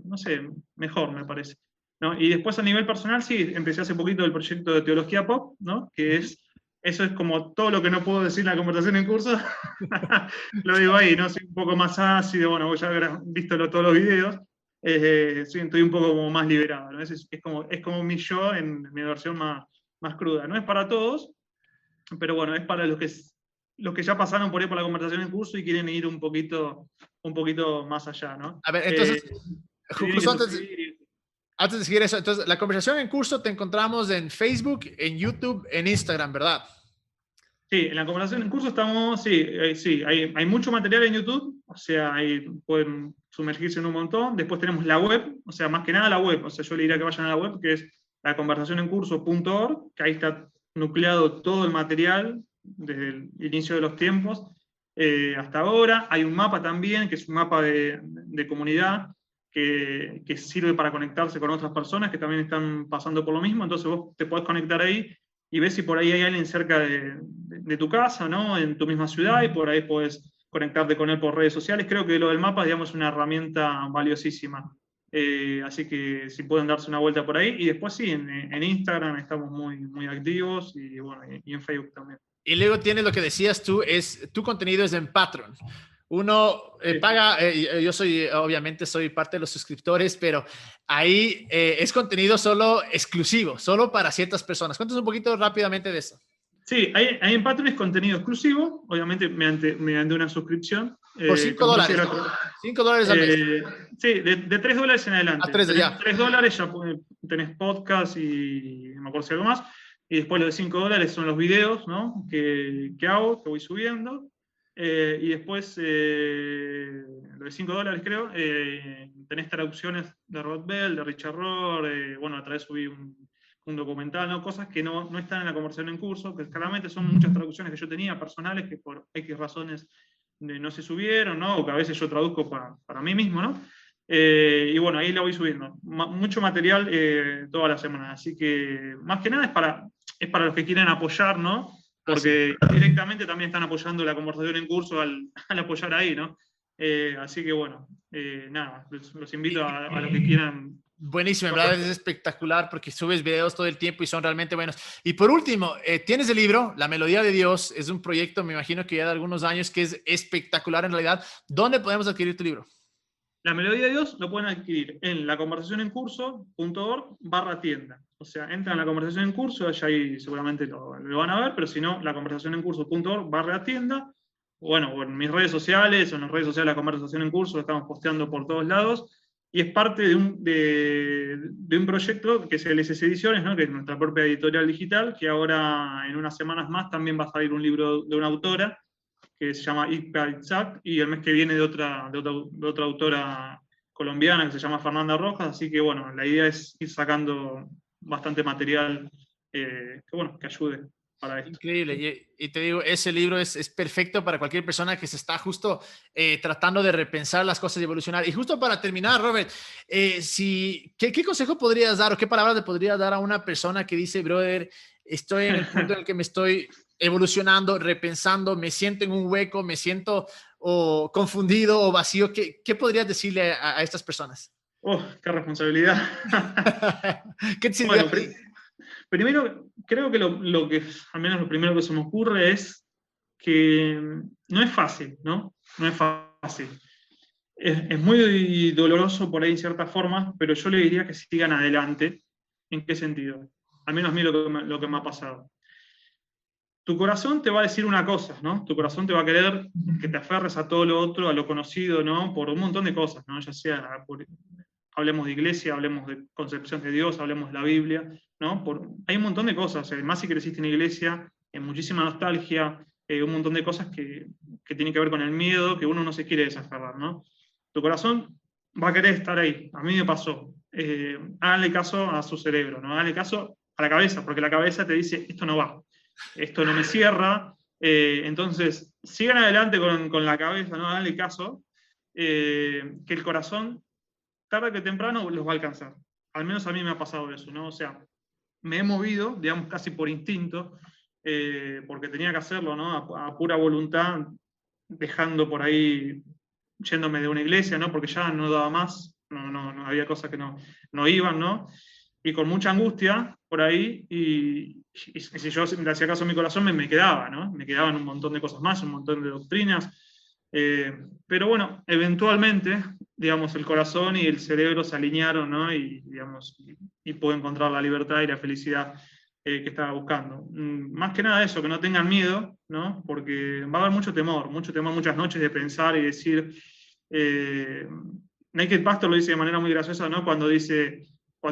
no sé, mejor me parece. ¿No? Y después a nivel personal, sí, empecé hace poquito el proyecto de Teología Pop, ¿no? Que eso es como todo lo que no puedo decir en la conversación en curso, lo digo ahí, ¿no? Soy un poco más ácido, bueno, vos ya habrás visto todos los videos, sí, estoy un poco como más liberado, ¿no? Es como mi yo en mi versión más cruda. No es para todos, pero bueno, es para los que ya pasaron por ahí por la conversación en curso y quieren ir un poquito más allá, ¿no? A ver, entonces, justo antes de seguir eso, entonces, la conversación en curso te encontramos en Facebook, en YouTube, en Instagram, ¿verdad? Sí, en la conversación en curso estamos, sí, hay mucho material en YouTube, o sea, ahí pueden sumergirse en un montón. Después tenemos la web, o sea, más que nada la web, o sea, yo le diría que vayan a la web, que es laconversacionencurso.org, que ahí está nucleado todo el material desde el inicio de los tiempos hasta ahora. Hay un mapa también, que es un mapa de comunidad, que sirve para conectarse con otras personas que también están pasando por lo mismo, entonces vos te podés conectar ahí y ves si por ahí hay alguien cerca de tu casa, ¿no? En tu misma ciudad, y por ahí puedes conectarte con él por redes sociales. Creo que lo del mapa, digamos, es una herramienta valiosísima. Así que si pueden darse una vuelta por ahí. Y después sí, en Instagram estamos muy activos, y bueno, y en Facebook también. Y luego tienes lo que decías tú, tu contenido es en Patreon. Uno paga, yo obviamente soy parte de los suscriptores, pero ahí es contenido solo exclusivo, solo para ciertas personas. Cuéntanos un poquito rápidamente de eso. Sí, ahí en Patreon es contenido exclusivo, obviamente mediante una suscripción. Por $5. $5 al mes. Sí, de $3 en adelante. A 3 de ya. $3 ya tenés podcast y no me acuerdo si algo más. Y después los de $5 son los videos, ¿no? que hago, que voy subiendo. Y después, lo de $5 creo, tenés traducciones de Rod Bell, de Richard Rohr, bueno, otra vez subí un documental, ¿no? Cosas que no están en la conversación en curso, que claramente son muchas traducciones que yo tenía personales que por X razones no se subieron, ¿no? O que a veces yo traduzco para mí mismo, ¿no? Y bueno, ahí lo voy subiendo. Mucho material toda la semana. Así que, más que nada, es para los que quieren apoyar, ¿no? Porque directamente también están apoyando la conversación en curso al apoyar ahí, ¿no? Así que bueno, nada, los invito a los que quieran. Buenísimo, en verdad es espectacular porque subes videos todo el tiempo y son realmente buenos. Y por último, tienes el libro, La Melodía de Dios, es un proyecto, me imagino que ya de algunos años, que es espectacular en realidad. ¿Dónde podemos adquirir tu libro? La Melodía de Dios lo pueden adquirir en laconversacionencurso.org/tienda. O sea, entran a la conversación en curso, allá ahí seguramente lo van a ver, pero si no, laconversacionencurso.org/tienda. Bueno, o en mis redes sociales, o en las redes sociales de la conversación en curso, lo estamos posteando por todos lados. Y es parte de un proyecto que es el SS Ediciones, ¿no? Que es nuestra propia editorial digital, que ahora en unas semanas más también va a salir un libro de una autora que se llama Ikpa Itzhak, y el mes que viene de otra autora colombiana que se llama Fernanda Rojas. Así que bueno, la idea es ir sacando bastante material que ayude para esto. Increíble, y te digo, ese libro es perfecto para cualquier persona que se está justo tratando de repensar las cosas y evolucionar. Y justo para terminar, Robert, ¿qué consejo podrías dar o qué palabras le podrías dar a una persona que dice, brother, estoy en el punto en el que me estoy evolucionando, repensando, me siento en un hueco, me siento o confundido o vacío, ¿qué podrías decirle a estas personas? Oh, qué responsabilidad. ¿Qué te sirvió Bueno, a ti? primero, creo que lo que, al menos lo primero que se me ocurre es que no es fácil, ¿no? No es fácil. Es muy doloroso por ahí en ciertas formas, pero yo le diría que sigan adelante. ¿En qué sentido? Al menos a mí lo que me ha pasado. Tu corazón te va a decir una cosa, ¿no? Tu corazón te va a querer que te aferres a todo lo otro, a lo conocido, ¿no? Por un montón de cosas, ¿no? Ya sea, hablemos de iglesia, hablemos de concepción de Dios, hablemos de la Biblia, ¿no? Hay un montón de cosas, más si creciste en iglesia, muchísima nostalgia, un montón de cosas que tienen que ver con el miedo, que uno no se quiere desaferrar, ¿no? Tu corazón va a querer estar ahí. A mí me pasó. Háganle caso a su cerebro, ¿no? Háganle caso a la cabeza, porque la cabeza te dice, esto no va, esto no me cierra. Entonces, sigan adelante con la cabeza, ¿no? Háganle caso, que el corazón, tarde que temprano, los va a alcanzar. Al menos a mí me ha pasado eso, ¿no? O sea, me he movido, digamos, casi por instinto, porque tenía que hacerlo, ¿no? A pura voluntad, dejando por ahí, yéndome de una iglesia, ¿no? Porque ya no daba más, no había cosas que no iban, ¿no? Y con mucha angustia por ahí, y si yo le hacía caso a mi corazón, me quedaba, ¿no? Me quedaban un montón de cosas más, un montón de doctrinas. Pero bueno, eventualmente, digamos, el corazón y el cerebro se alinearon, ¿no? Y, digamos, y pude encontrar la libertad y la felicidad que estaba buscando. Más que nada eso, que no tengan miedo, ¿no? Porque va a haber mucho temor, muchas noches de pensar y decir. Naked Pastor lo dice de manera muy graciosa, ¿no? Cuando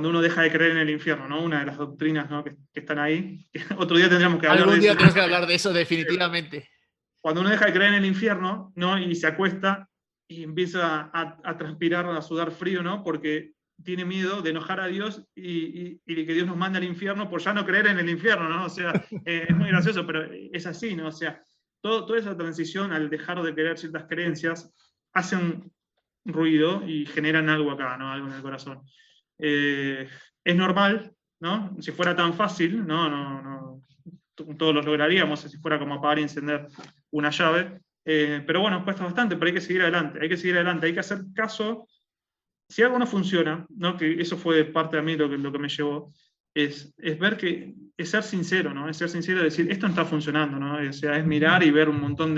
uno deja de creer en el infierno, ¿no? Una de las doctrinas, ¿no? que están ahí. Otro día tendríamos que hablar de eso. Algún día tenemos que hablar de eso, definitivamente. Cuando uno deja de creer en el infierno, ¿no? Y se acuesta y empieza a transpirar, a sudar frío, ¿no? Porque tiene miedo de enojar a Dios y de que Dios nos mande al infierno por ya no creer en el infierno, ¿no? O sea, es muy gracioso, pero es así, ¿no? O sea, toda esa transición al dejar de creer ciertas creencias hace un ruido y generan algo acá, ¿no? Algo en el corazón. Es normal, ¿no? Si fuera tan fácil, no, todos lo lograríamos, si fuera como apagar y encender una llave. Pero bueno, cuesta bastante, pero hay que seguir adelante, hay que hacer caso. Si algo no funciona, ¿no? Que eso fue parte de mí lo que me llevó, es ver que es ser sincero, ¿no? Es ser sincero y decir, esto no está funcionando, ¿no? O sea, es mirar y ver un montón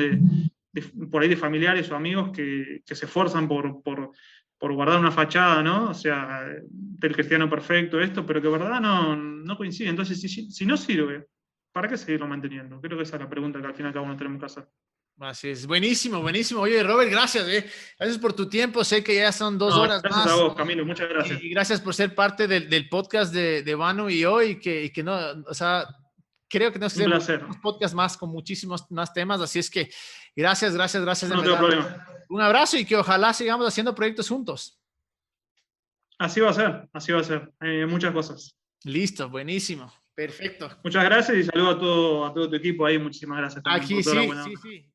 por ahí de familiares o amigos que se esfuerzan por guardar una fachada, ¿no? O sea, del cristiano perfecto, esto, pero que verdad no coincide. Entonces, si no sirve, ¿para qué seguirlo manteniendo? Creo que esa es la pregunta que al fin y al cabo nos tenemos que hacer. Así es, buenísimo, buenísimo. Oye, Robert, gracias, gracias por tu tiempo. Sé que ya son 2 horas gracias más. A vos, Camilo, muchas gracias. Y gracias por ser parte del podcast de Vano y hoy, que no, o sea, creo que tenemos que hacer un podcast más con muchísimos más temas. Así es que gracias. No tengo problema. Un abrazo y que ojalá sigamos haciendo proyectos juntos. Así va a ser. Muchas cosas. Listo, buenísimo. Perfecto. Muchas gracias y saludo a todo tu equipo ahí. Muchísimas gracias también. Aquí sí.